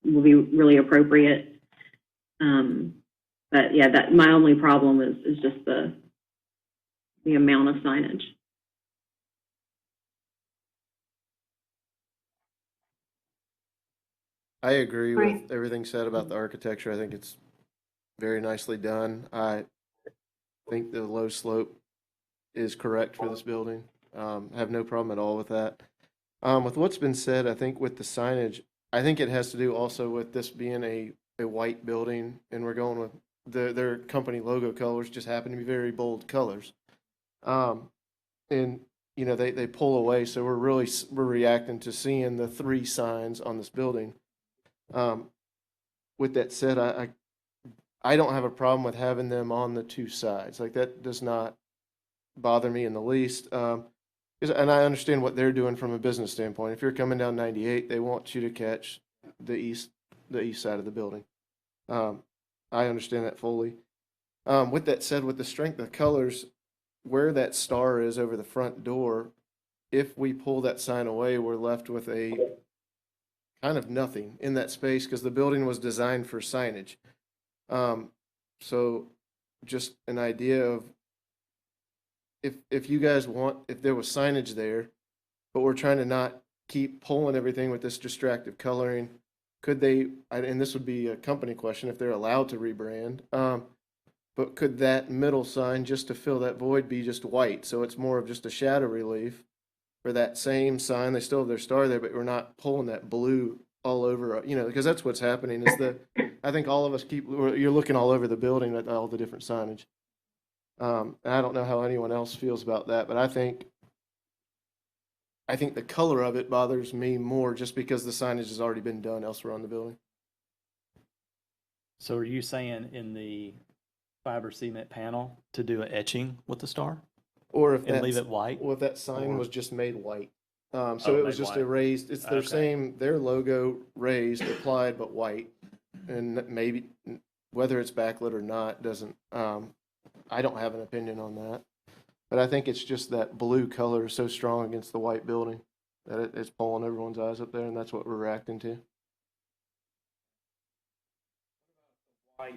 will be really appropriate. But yeah, that my only problem is just the amount of signage. I agree with everything said about the architecture. I think it's very nicely done. I think the low slope is correct for this building. Have no problem at all with that. With what's been said, I think with the signage, I think it has to do also with this being a white building, and we're going with their company logo colors just happen to be very bold colors. And, you know, they pull away, so we're reacting to seeing the 3 signs on this building. With that said, I don't have a problem with having them on the 2 sides. Like, that does not bother me in the least. And I understand what they're doing from a business standpoint. If you're coming down 98, they want you to catch the east side of the building. I understand that fully. With that said, with the strength of colors, where that star is over the front door, if we pull that sign away, we're left with a kind of nothing in that space because the building was designed for signage. So just an idea of if you guys want, if there was signage there, but we're trying to not keep pulling everything with this distractive coloring, could they, and this would be a company question, if they're allowed to rebrand, but could that middle sign, just to fill that void, be just white? So it's more of just a shadow relief for that same sign. They still have their star there, but we're not pulling that blue all over, you know, because that's what's happening is I think all of us you're looking all over the building at all the different signage. And I don't know how anyone else feels about that, but I think the color of it bothers me more just because the signage has already been done elsewhere on the building. So are you saying in the fiber cement panel to do an etching with the star? Or if and leave it white? Or if that sign was just made white. So Oh, it was made just white. erased. It's their their logo raised, applied, but white. And maybe whether it's backlit or not doesn't, I don't have an opinion on that. But I think it's just that blue color is so strong against the white building that it's pulling everyone's eyes up there, and that's what we're reacting to. I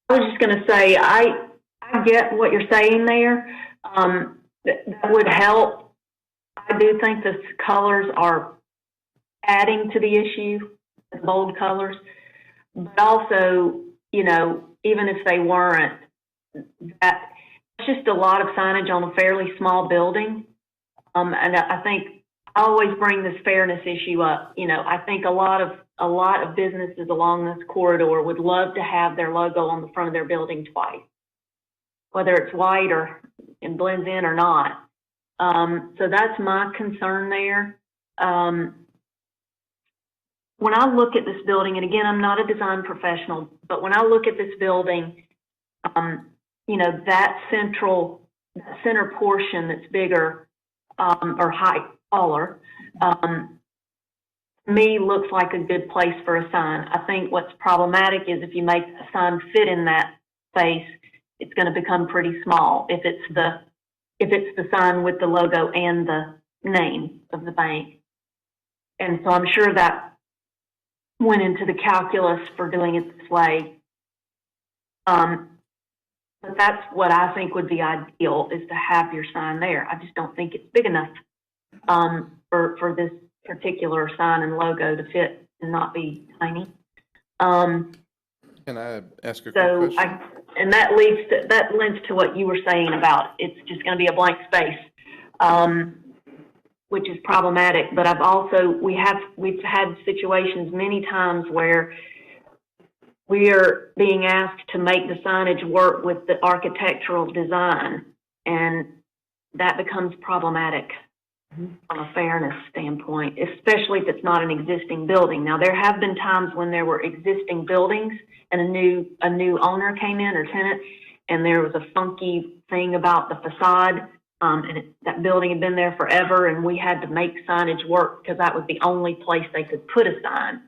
was just going to say, I get what you're saying there. That would help. I do think the colors are adding to the issue, the bold colors. But also, you know, even if they weren't, that's just a lot of signage on a fairly small building. And I think I always bring this fairness issue up. You know, I think a lot of businesses along this corridor would love to have their logo on the front of their building twice, whether it's white or it blends in or not. So that's my concern there. When I look at this building, and again, I'm not a design professional, but when I look at this building, you know, that center portion that's bigger or taller, me looks like a good place for a sign. I think what's problematic is if you make a sign fit in that space, it's going to become pretty small. If it's the sign with the logo and the name of the bank, and so I'm sure that went into the calculus for doing it this way. But that's what I think would be ideal, is to have your sign there. I just don't think it's big enough for this particular sign and logo to fit and not be tiny. Can I ask a quick question? And that lends to what you were saying about it's just going to be a blank space, which is problematic. But we've had situations many times where we are being asked to make the signage work with the architectural design, and that becomes problematic from a fairness standpoint, especially if it's not an existing building. Now, there have been times when there were existing buildings and a new owner came in or tenant, and there was a funky thing about the facade, that building had been there forever, and we had to make signage work because that was the only place they could put a sign.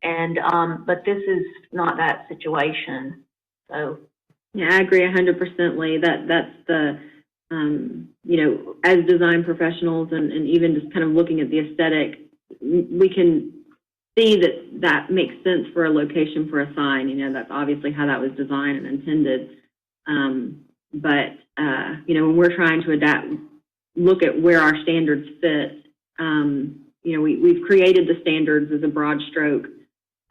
And but this is not that situation. So yeah, I agree 100%, Lee. That's the you know, as design professionals and even just kind of looking at the aesthetic, we can see that makes sense for a location for a sign. You know, that's obviously how that was designed and intended. But you know, when we're trying to look at where our standards fit, you know, we've created the standards as a broad stroke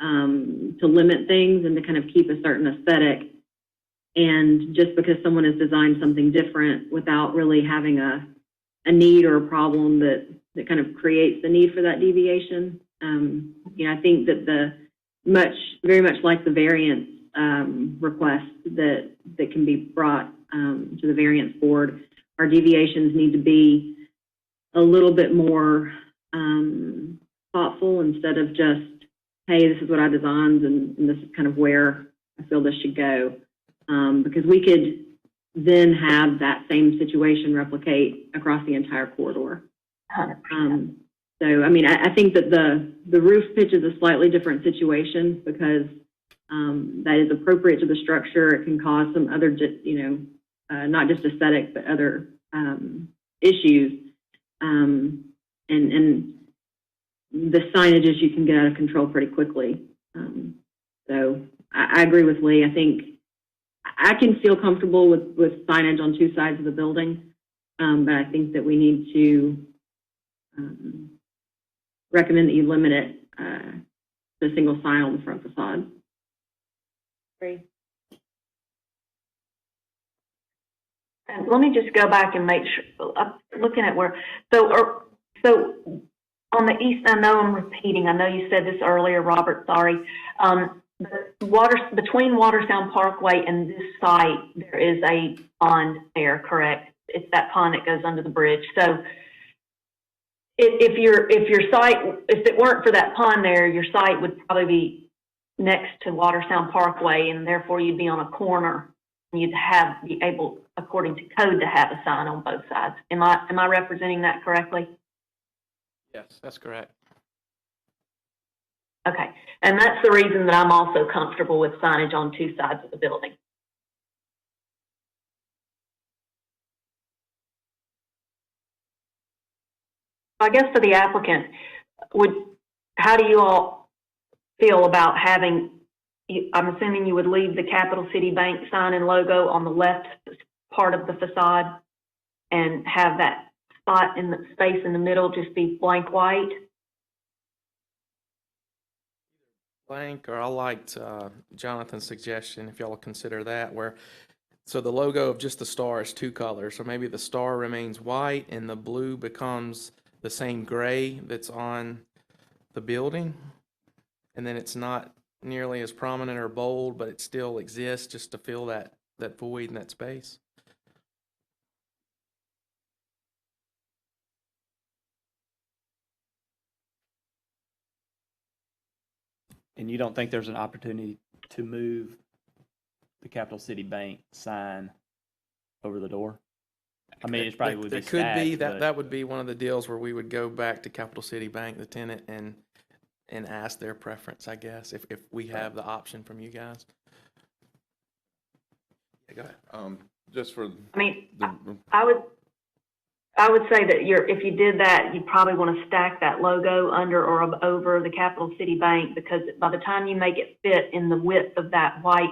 to limit things and to kind of keep a certain aesthetic. And just because someone has designed something different without really having a need or a problem that kind of creates the need for that deviation, you know, I think that very much like the variance request that can be brought to the variance board. Our deviations need to be a little bit more thoughtful instead of just, hey, this is what I designed and this is kind of where I feel this should go. Because we could then have that same situation replicate across the entire corridor. 100%. So, I mean, I think that the roof pitch is a slightly different situation because that is appropriate to the structure. It can cause some other, not just aesthetic, but other issues. And the signage issue can get out of control pretty quickly. So I agree with Lee. I think I can feel comfortable with signage on two sides of the building, but I think that we need to recommend that you limit it to a single sign on the front facade. Agree. And let me just go back and make sure, I'm looking at where, so on the east, I know I'm repeating, I know you said this earlier, Robert, sorry. Between Watersound Parkway and this site, there is a pond there, correct? It's that pond that goes under the bridge. So if your site, if it weren't for that pond there, your site would probably be next to Watersound Parkway, and therefore you'd be on a corner, and you'd be able, according to code, to have a sign on both sides. Am I representing that correctly? Yes, that's correct. Okay, and that's the reason that I'm also comfortable with signage on two sides of the building. I guess for the applicant, how do you all feel about having, I'm assuming you would leave the Capital City Bank sign and logo on the left part of the facade and have that spot in the space in the middle just be blank white? Blank, or I liked Jonathan's suggestion, if y'all will consider that, so the logo of just the star is two colors, so maybe the star remains white and the blue becomes the same gray that's on the building, and then it's not nearly as prominent or bold, but it still exists just to fill that void in that space. And you don't think there's an opportunity to move the Capital City Bank sign over the door? I mean, it's probably would be There could be, stacked, that would be one of the deals where we would go back to Capital City Bank, the tenant, and ask their preference, I guess, if we have the option from you guys. Yeah, go ahead. Just for. I mean, I would say that if you did that, you'd probably want to stack that logo under or over the Capital City Bank, because by the time you make it fit in the width of that white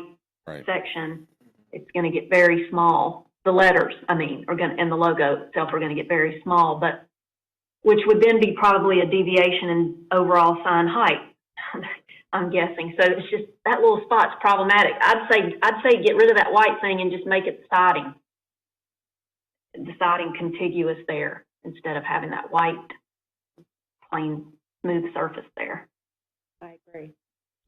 section, it's going to get very small. The letters, and the logo itself are going to get very small, but which would then be probably a deviation in overall sign height, I'm guessing. So it's just that little spot's problematic. I'd say get rid of that white thing and just make it the siding contiguous there instead of having that white, plain, smooth surface there. I agree.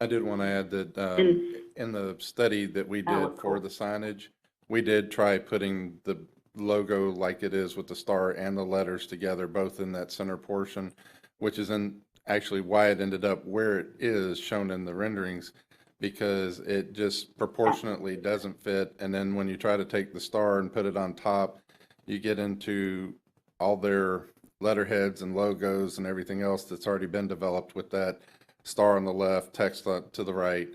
I did want to add that in the study that we did for the signage, we did try putting the logo like it is with the star and the letters together, both in that center portion, which is actually why it ended up where it is shown in the renderings, because it just proportionately doesn't fit. And then when you try to take the star and put it on top, you get into all their letterheads and logos and everything else that's already been developed with that star on the left, text to the right.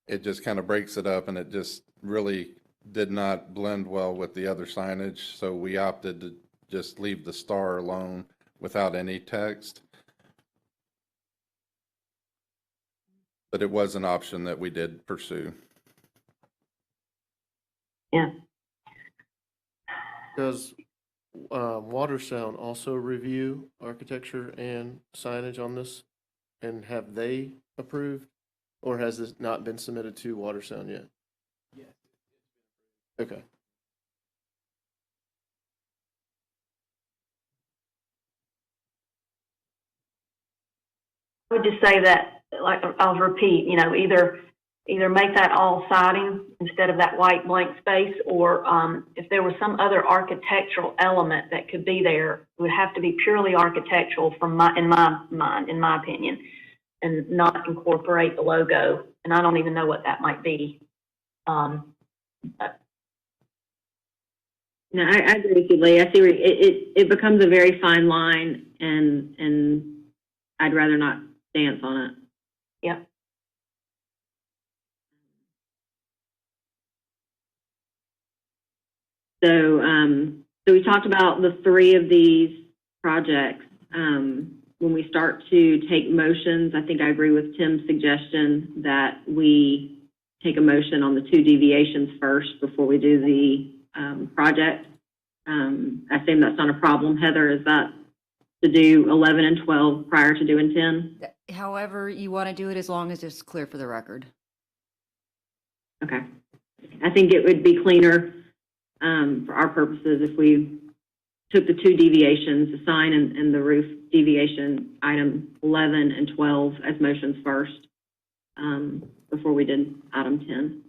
It just kind of breaks it up, and it just really did not blend well with the other signage. So we opted to just leave the star alone without any text. But it was an option that we did pursue. Yeah. Does Watersound also review architecture and signage on this? And have they approved? Or has this not been submitted to Watersound yet? Yes. Okay. I would just say that like, I'll repeat, you know, either make that all siding instead of that white blank space, or if there was some other architectural element that could be there, it would have to be purely architectural in my mind, in my opinion, and not incorporate the logo. And I don't even know what that might be. No, I agree with you, Lee. I see where it becomes a very fine line, and I'd rather not dance on it. Yep. So, so we talked about the 3 of these projects. When we start to take motions, I think I agree with Tim's suggestion that we take a motion on the 2 deviations first before we do the project. I assume that's not a problem. Heather, is that to do 11 and 12 prior to doing 10? However you want to do it, as long as it's clear for the record. Okay. I think it would be cleaner for our purposes if we took the 2 deviations, the sign and the roof deviation, item 11 and 12 as motions first, before we did item 10.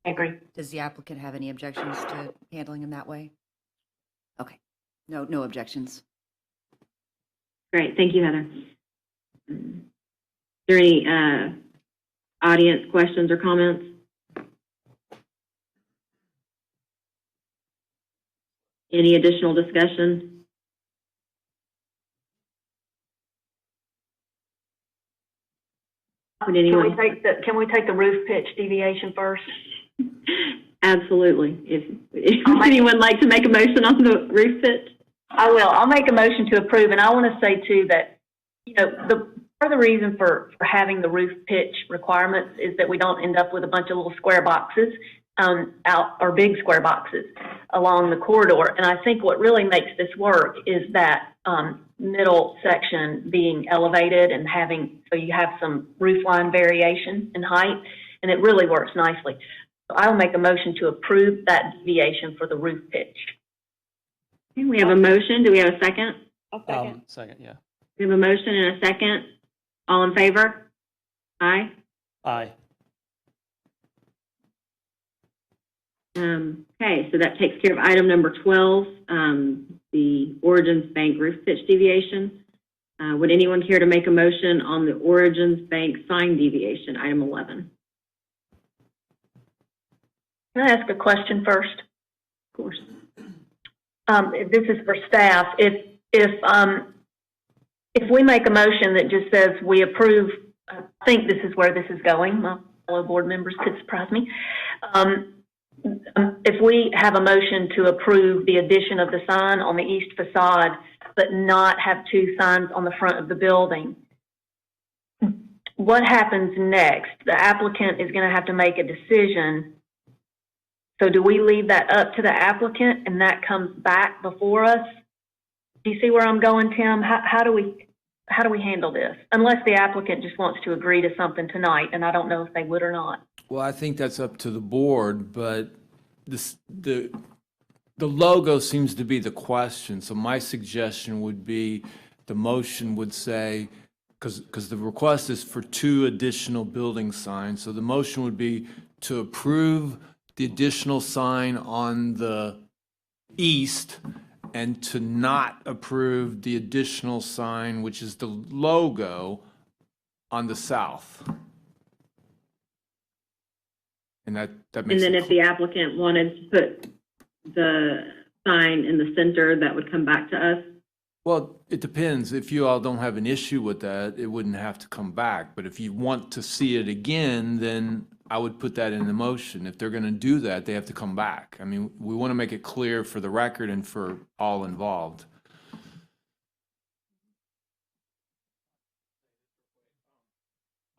I agree. Does the applicant have any objections to handling them that way? Okay. No objections. Great. Thank you, Heather. Is there any audience questions or comments? Any additional discussion? Would anyone... Can we take the roof pitch deviation first? Absolutely. If anyone would like to make a motion on the roof pitch? I will. I'll make a motion to approve. And I want to say, too, that, you know, part of the reason for having the roof pitch requirements is that we don't end up with a bunch of little square boxes or big square boxes along the corridor. And I think what really makes this work is that middle section being elevated and so you have some roof line variation in height, and it really works nicely. So I will make a motion to approve that deviation for the roof pitch. Okay, we have a motion. Do we have a second? A second. Second, yeah. We have a motion and a second. All in favor? Aye. Aye. Okay, so that takes care of item number 12, the Origins Bank Roof Pitch Deviation. Would anyone care to make a motion on the Origins Bank Sign Deviation, item 11? Can I ask a question first? Of course. This is for staff. If we make a motion that just says we approve, I think this is where this is going. My fellow board members could surprise me. If we have a motion to approve the addition of the sign on the east facade, but not have 2 signs on the front of the building, what happens next? The applicant is going to have to make a decision. So do we leave that up to the applicant and that comes back before us? Do you see where I'm going, Tim? How do we handle this? Unless the applicant just wants to agree to something tonight, and I don't know if they would or not. Well, I think that's up to the board, but the logo seems to be the question. So my suggestion would be the motion would say, because the request is for 2 additional building signs. So the motion would be to approve the additional sign on the east and to not approve the additional sign, which is the logo, on the south. And that makes And then it if the applicant wanted to put the sign in the center, that would come back to us? Well, it depends. If you all don't have an issue with that, it wouldn't have to come back. But if you want to see it again, then I would put that in the motion. If they're going to do that, they have to come back. I mean, we want to make it clear for the record and for all involved.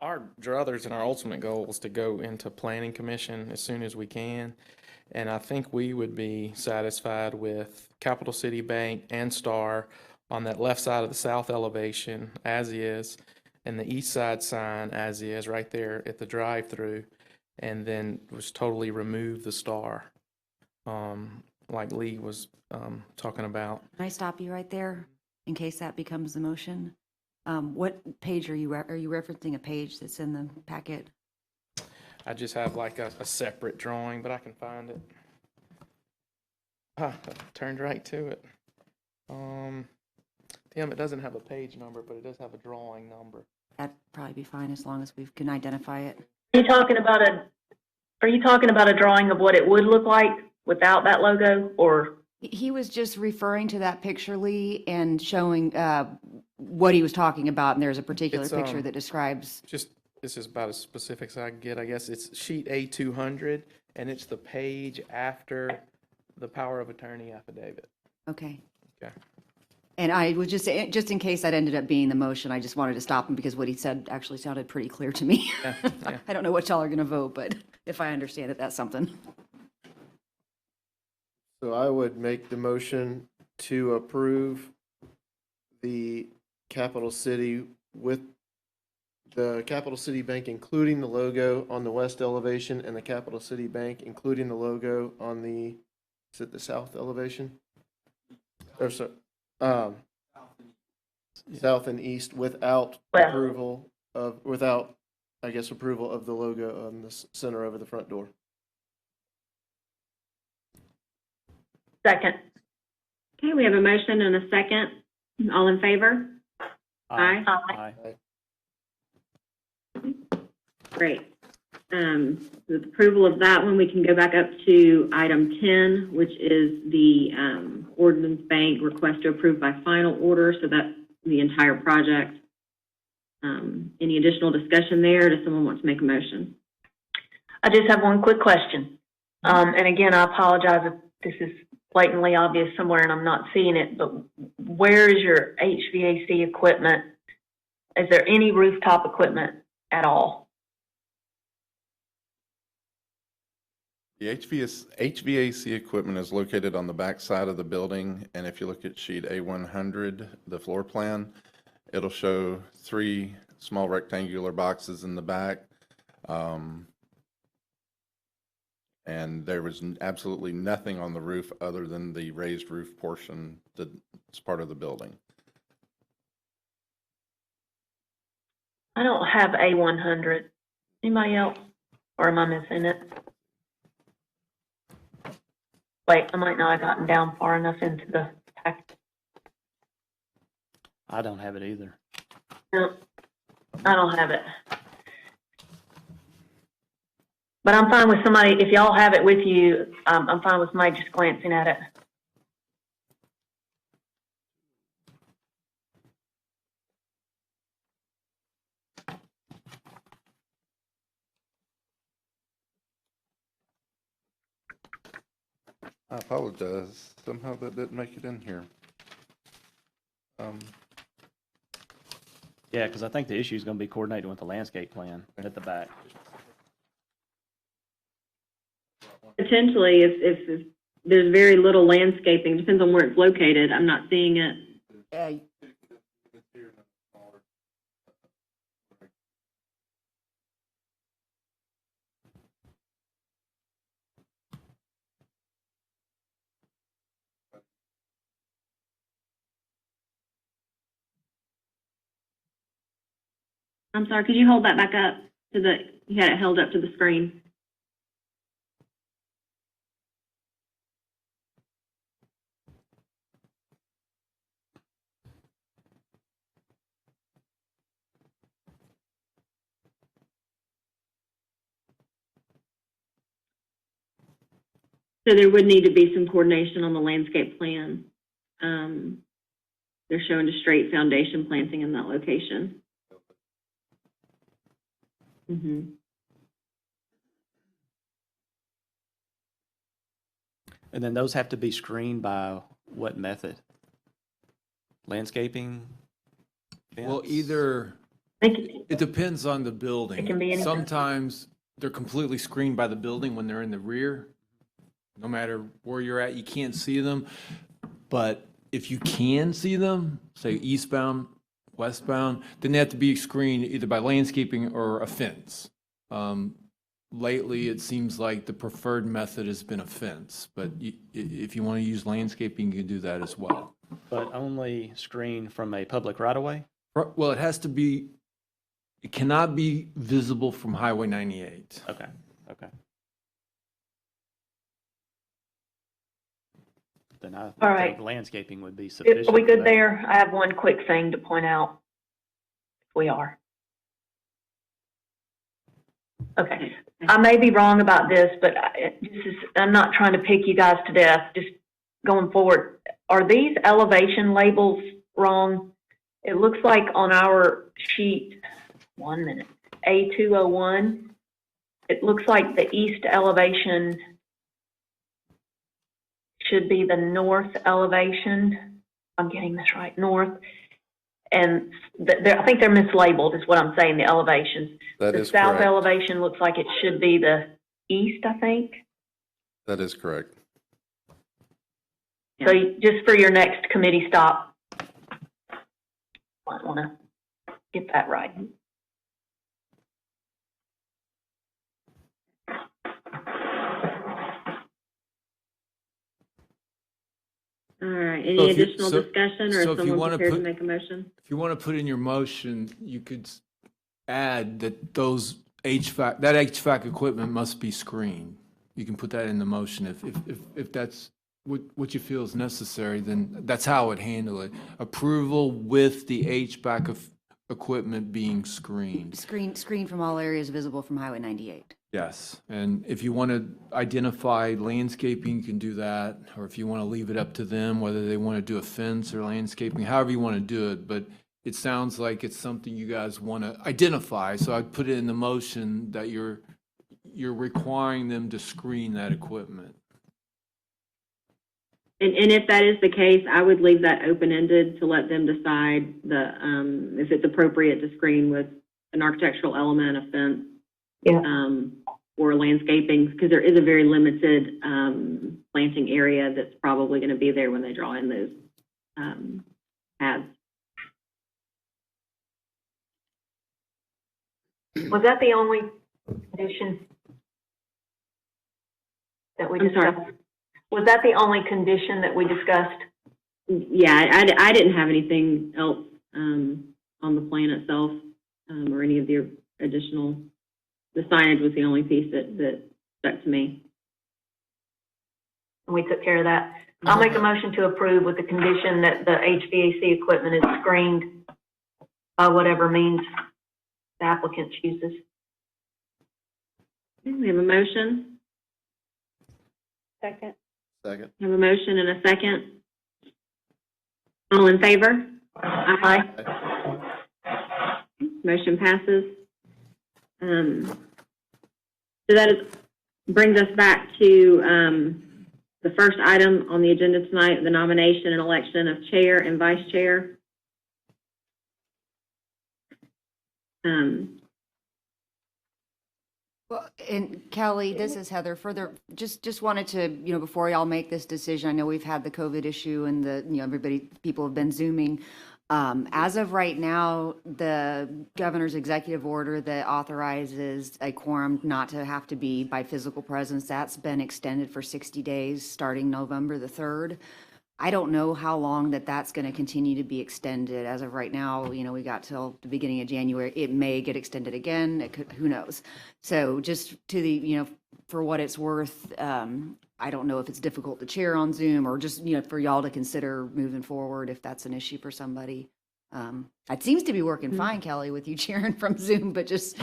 Our druthers and our ultimate goal is to go into planning commission as soon as we can. And I think we would be satisfied with Capital City Bank and Star on that left side of the south elevation as is, and the east side sign as is right there at the drive-through, and then just totally remove the star, like Lee was talking about. Can I stop you right there in case that becomes the motion? What page are you referencing a page that's in the packet? I just have like a separate drawing, but I can find it. Turned right to it. Damn, it doesn't have a page number, but it does have a drawing number. That'd probably be fine as long as we can identify it. Are you talking about a drawing of what it would look like without that logo, or? He was just referring to that picture, Lee, and showing what he was talking about, and there's a particular It's, picture that describes. This is about as specific as I can get, I guess. It's sheet A200, and it's the page after the power of attorney affidavit. Okay. Okay. And I was just in case that ended up being the motion, I just wanted to stop him because what he said actually sounded pretty clear to me. Yeah. I don't know what y'all are going to vote, but if I understand it, that's something. So I would make the motion to approve the Capital City with the Capital City Bank, including the logo on the west elevation, and the Capital City Bank, including the logo on the, is it the south elevation? Or so, south and east without approval of the logo on the center over the front door. Second. Okay, we have a motion and a second. All in favor? Aye. Aye. Great. With approval of that one, we can go back up to item 10, which is the Ordinance Bank request to approve by final order. So that's the entire project. Any additional discussion there? Does someone want to make a motion? I just have one quick question. And again, I apologize if this is blatantly obvious somewhere and I'm not seeing it, but where is your HVAC equipment? Is there any rooftop equipment at all? The HVAC equipment is located on the back side of the building, and if you look at sheet A100, the floor plan, it'll show 3 small rectangular boxes in the back. And there was absolutely nothing on the roof other than the raised roof portion that's part of the building. I don't have A100. Anybody else? Or am I missing it? Wait, I might not have gotten down far enough into the pack. I don't have it either. No, I don't have it. But I'm fine with somebody, if y'all have it with you, I'm fine with somebody just glancing at it. I apologize. Somehow that didn't make it in here. Yeah, because I think the issue is going to be coordinating with the landscape plan at the back. Potentially, if there's very little landscaping, depends on where it's located. I'm not seeing it. I'm sorry, could you hold that back up to the, you had it held up to the screen. So there would need to be some coordination on the landscape plan. They're showing a straight foundation planting in that location. Mm-hmm. And then those have to be screened by what method? Landscaping? Well, Fence? either, it depends on the building. It can be anything. Sometimes they're completely screened by the building when they're in the rear. No matter where you're at, you can't see them. But if you can see them, say eastbound, westbound, then they have to be screened either by landscaping or a fence. Lately, it seems like the preferred method has been a fence, but if you want to use landscaping, you can do that as well. But only screen from a public right-of-way? Well, it has to be, it cannot be visible from Highway 98. Okay, okay. Then I All right. think landscaping would be sufficient. Are we for good that. there? I have one quick thing to point out. We are. Okay. I may be wrong about this, but I'm not trying to pick you guys to death. Just going forward, are these elevation labels wrong? It looks like on our sheet, 1 minute, A201, it looks like the east elevation should be the north elevation. I'm getting this right, north. And I think they're mislabeled is what I'm saying, the elevations. That The is south correct. elevation looks like it should be the east, I think. That is correct. So just for your next committee stop, might want to get that right. All right, So any if you- additional so- discussion, or so is if you someone wanna prepared to put- make a motion? If you want to put in your motion, you could add that those HVAC, that HVAC equipment must be screened. You can put that in the motion. If that's what you feel is necessary, then that's how I would handle it. Approval with the HVAC equipment being screened. Screen from all areas visible from Highway 98. Yes, and if you want to identify landscaping, you can do that, or if you want to leave it up to them, whether they want to do a fence or landscaping, however you want to do it, but it sounds like it's something you guys want to identify, so I'd put it in the motion that you're requiring them to screen that equipment. And if that is the case, I would leave that open-ended to let them decide if it's appropriate to screen with an architectural element, a fence, or landscaping, because there is a very limited planting area that's probably going to be there when they draw in those paths. Was that the only condition that we I'm sorry? discussed? Was that the only condition that we discussed? Yeah, I didn't have anything else on the plan itself, or any of the additional. The signage was the only piece that stuck to me. And we took care of that. I'll make a motion to approve with the condition that the HVAC equipment is screened by whatever means the applicant chooses. Okay, we have a motion. Second. Second. We have a motion and a second. All in favor? Aye. Motion passes. So that brings us back to the first item on the agenda tonight, the nomination and election of chair and vice chair. Well, and Kelly, this is Heather. Further, just wanted to, before y'all make this decision, I know we've had the COVID issue and people have been Zooming. As of right now, the governor's executive order that authorizes a quorum not to have to be by physical presence, that's been extended for 60 days, starting November the 3rd. I don't know how long that's going to continue to be extended. As of right now, we got till the beginning of January. It may get extended again. It could, who knows? So just to the, for what it's worth, I don't know if it's difficult to chair on Zoom or just, for y'all to consider moving forward if that's an issue for somebody. It seems to be working fine, Kelly, with you chairing from Zoom, but just.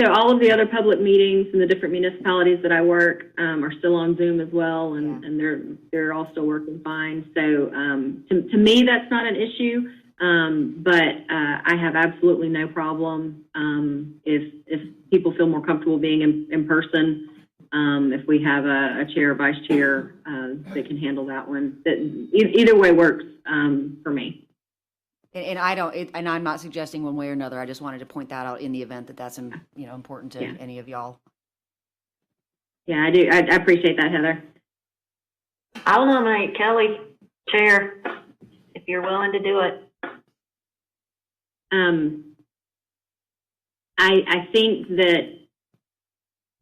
So all of the other public meetings in the different municipalities that I work are still on Zoom as well, and they're all still working fine. So to me, that's not an issue, but I have absolutely no problem if people feel more comfortable being in person. If we have a chair or vice chair that can handle that one, either way works for me. And I'm not suggesting one way or another. I just wanted to point that out in the event that that's important to any of y'all. Yeah, I do. I appreciate that, Heather. I'll nominate Kelly chair if you're willing to do it. I think that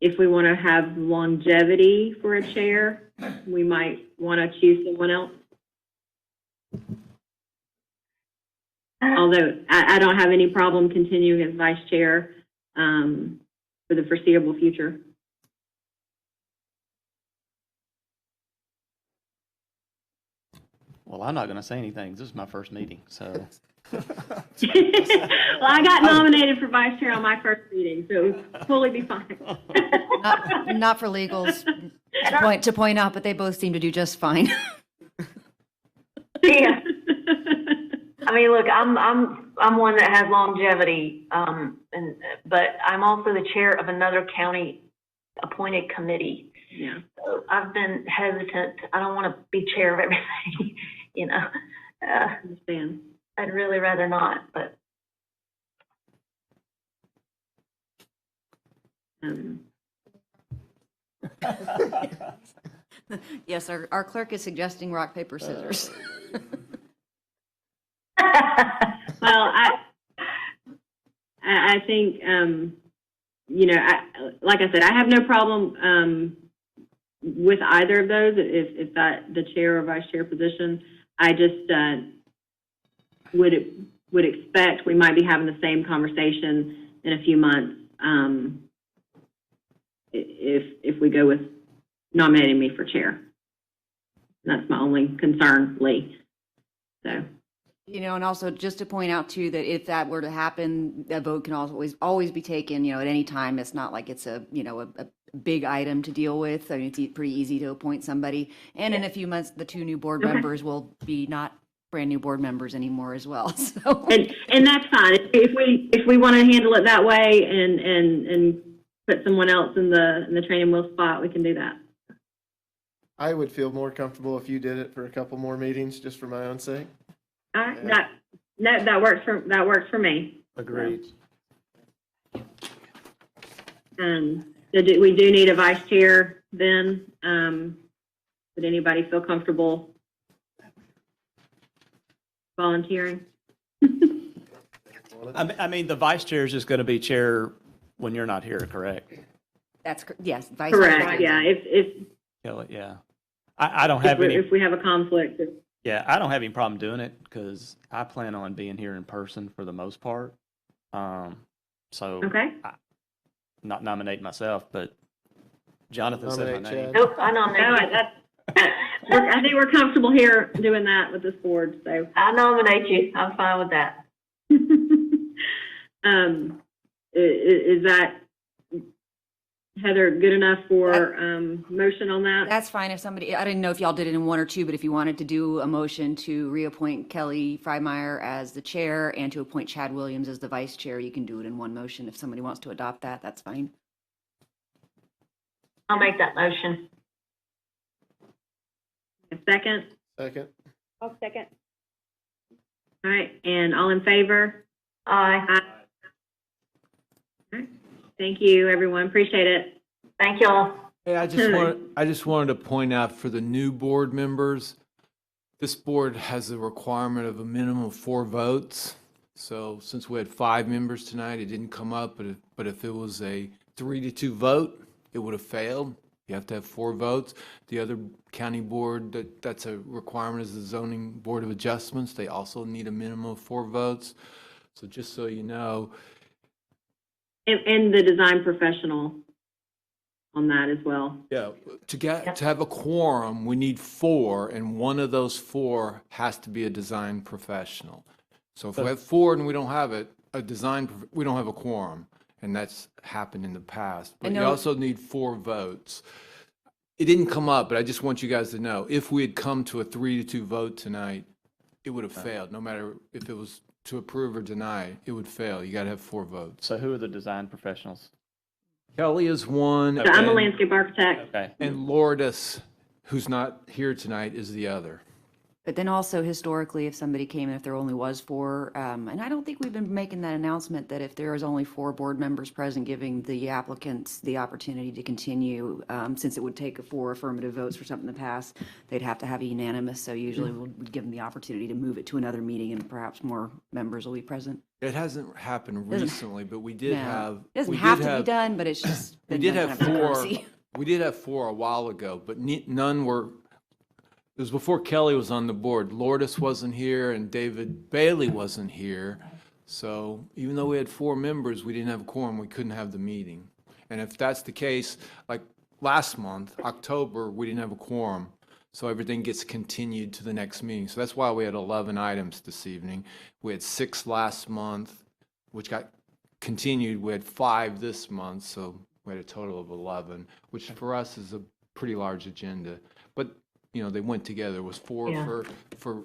if we want to have longevity for a chair, we might want to choose someone else. although I don't have any problem continuing as vice chair for the foreseeable future. Well, I'm not going to say anything. This is my first meeting, so. Well, I got nominated for vice chair on my first meeting, so it would totally be fine. Not for legals to point out, but they both seem to do just fine. Yeah. I mean, look, I'm one that has longevity, but I'm also the chair of another county appointed committee. Yeah. So I've been hesitant. I don't want to be chair of everything, you know. I understand. I'd really rather not, but. Yes, our clerk is suggesting rock, paper, scissors. Well, I think, you know, like I said, I have no problem with either of those, if that the chair or vice chair position. I just would expect we might be having the same conversation in a few months if we go with nominating me for chair. That's my only concern, Lee. So. You know, and also just to point out too, that if that were to happen, a vote can always be taken, you know, at any time. It's not like it's a big item to deal with. I mean, it's pretty easy to appoint somebody. And in a few months, the two new board members will be not brand new board members anymore as well. So. And that's fine. If we want to handle it that way and put someone else in the training wheel spot, we can do that. I would feel more comfortable if you did it for a couple more meetings, just for my own sake. All right, that works for me. Agreed. So we do need a vice chair then. Would anybody feel comfortable volunteering? I mean, the vice chair is just going to be chair when you're not here, correct? Yes, vice correct. chair. Yeah, if Kelly, yeah. I don't have any. If we have a conflict. Yeah, I don't have any problem doing it because I plan on being here in person for the most part. So okay. Not nominate myself, but Jonathan said my name. Nope, I nominate you. I think we're comfortable here doing that with this board. So I nominate you. I'm fine with that. Is that, Heather, good enough for motion on that? That's fine. If somebody, I didn't know if y'all did it in one or two, but if you wanted to do a motion to reappoint Kelly Freimeyer as the chair and to appoint Chad Williams as the vice chair, you can do it in one motion. If somebody wants to adopt that, that's fine. I'll make that motion. A second? Second. I'll second. All right, and all in favor? Aye. All right. Thank you, everyone. Appreciate it. Thank y'all. Hey, I just wanted to point out for the new board members, this board has a requirement of a minimum of 4 votes. So since we had 5 members tonight, it didn't come up, but if it was a 3-2 vote, it would have failed. You have to have 4 votes. The other county board that's a requirement is the Zoning Board of Adjustments. They also need a minimum of 4 votes. So just so you know. And the design professional on that as well. Yeah, to have a quorum, we need 4, and one of those 4 has to be a design professional. So if we have 4 and we don't have it, we don't have a quorum, and that's happened in the past. But you also need 4 votes. It didn't come up, but I just want you guys to know, if we had come to a 3-2 vote tonight, it would have failed. No matter if it was to approve or deny, it would fail. You got to have 4 votes. So who are the design professionals? Kelly is one. So I'm a landscape architect. Okay. And Lourdes, who's not here tonight, is the other. But then also historically, if somebody came and if there only was 4, and I don't think we've been making that announcement that if there is only 4 board members present, giving the applicants the opportunity to continue, since it would take 4 affirmative votes for something to pass, they'd have to have a unanimous. So usually we'll give them the opportunity to move it to another meeting and perhaps more members will be present. It hasn't happened recently, but we did have. It doesn't have to be done, but it's just. We did have 4. We did have 4 a while ago, but none were. it was before Kelly was on the board. Lourdes wasn't here and David Bailey wasn't here. So even though we had 4 members, we didn't have a quorum, we couldn't have the meeting. And if that's the case, like last month, October, we didn't have a quorum. So everything gets continued to the next meeting. So that's why we had 11 items this evening. We had 6 last month, which got continued. We had 5 this month, so we had a total of 11, which for us is a pretty large agenda. But, you know, they went together. It was 4 Yeah. for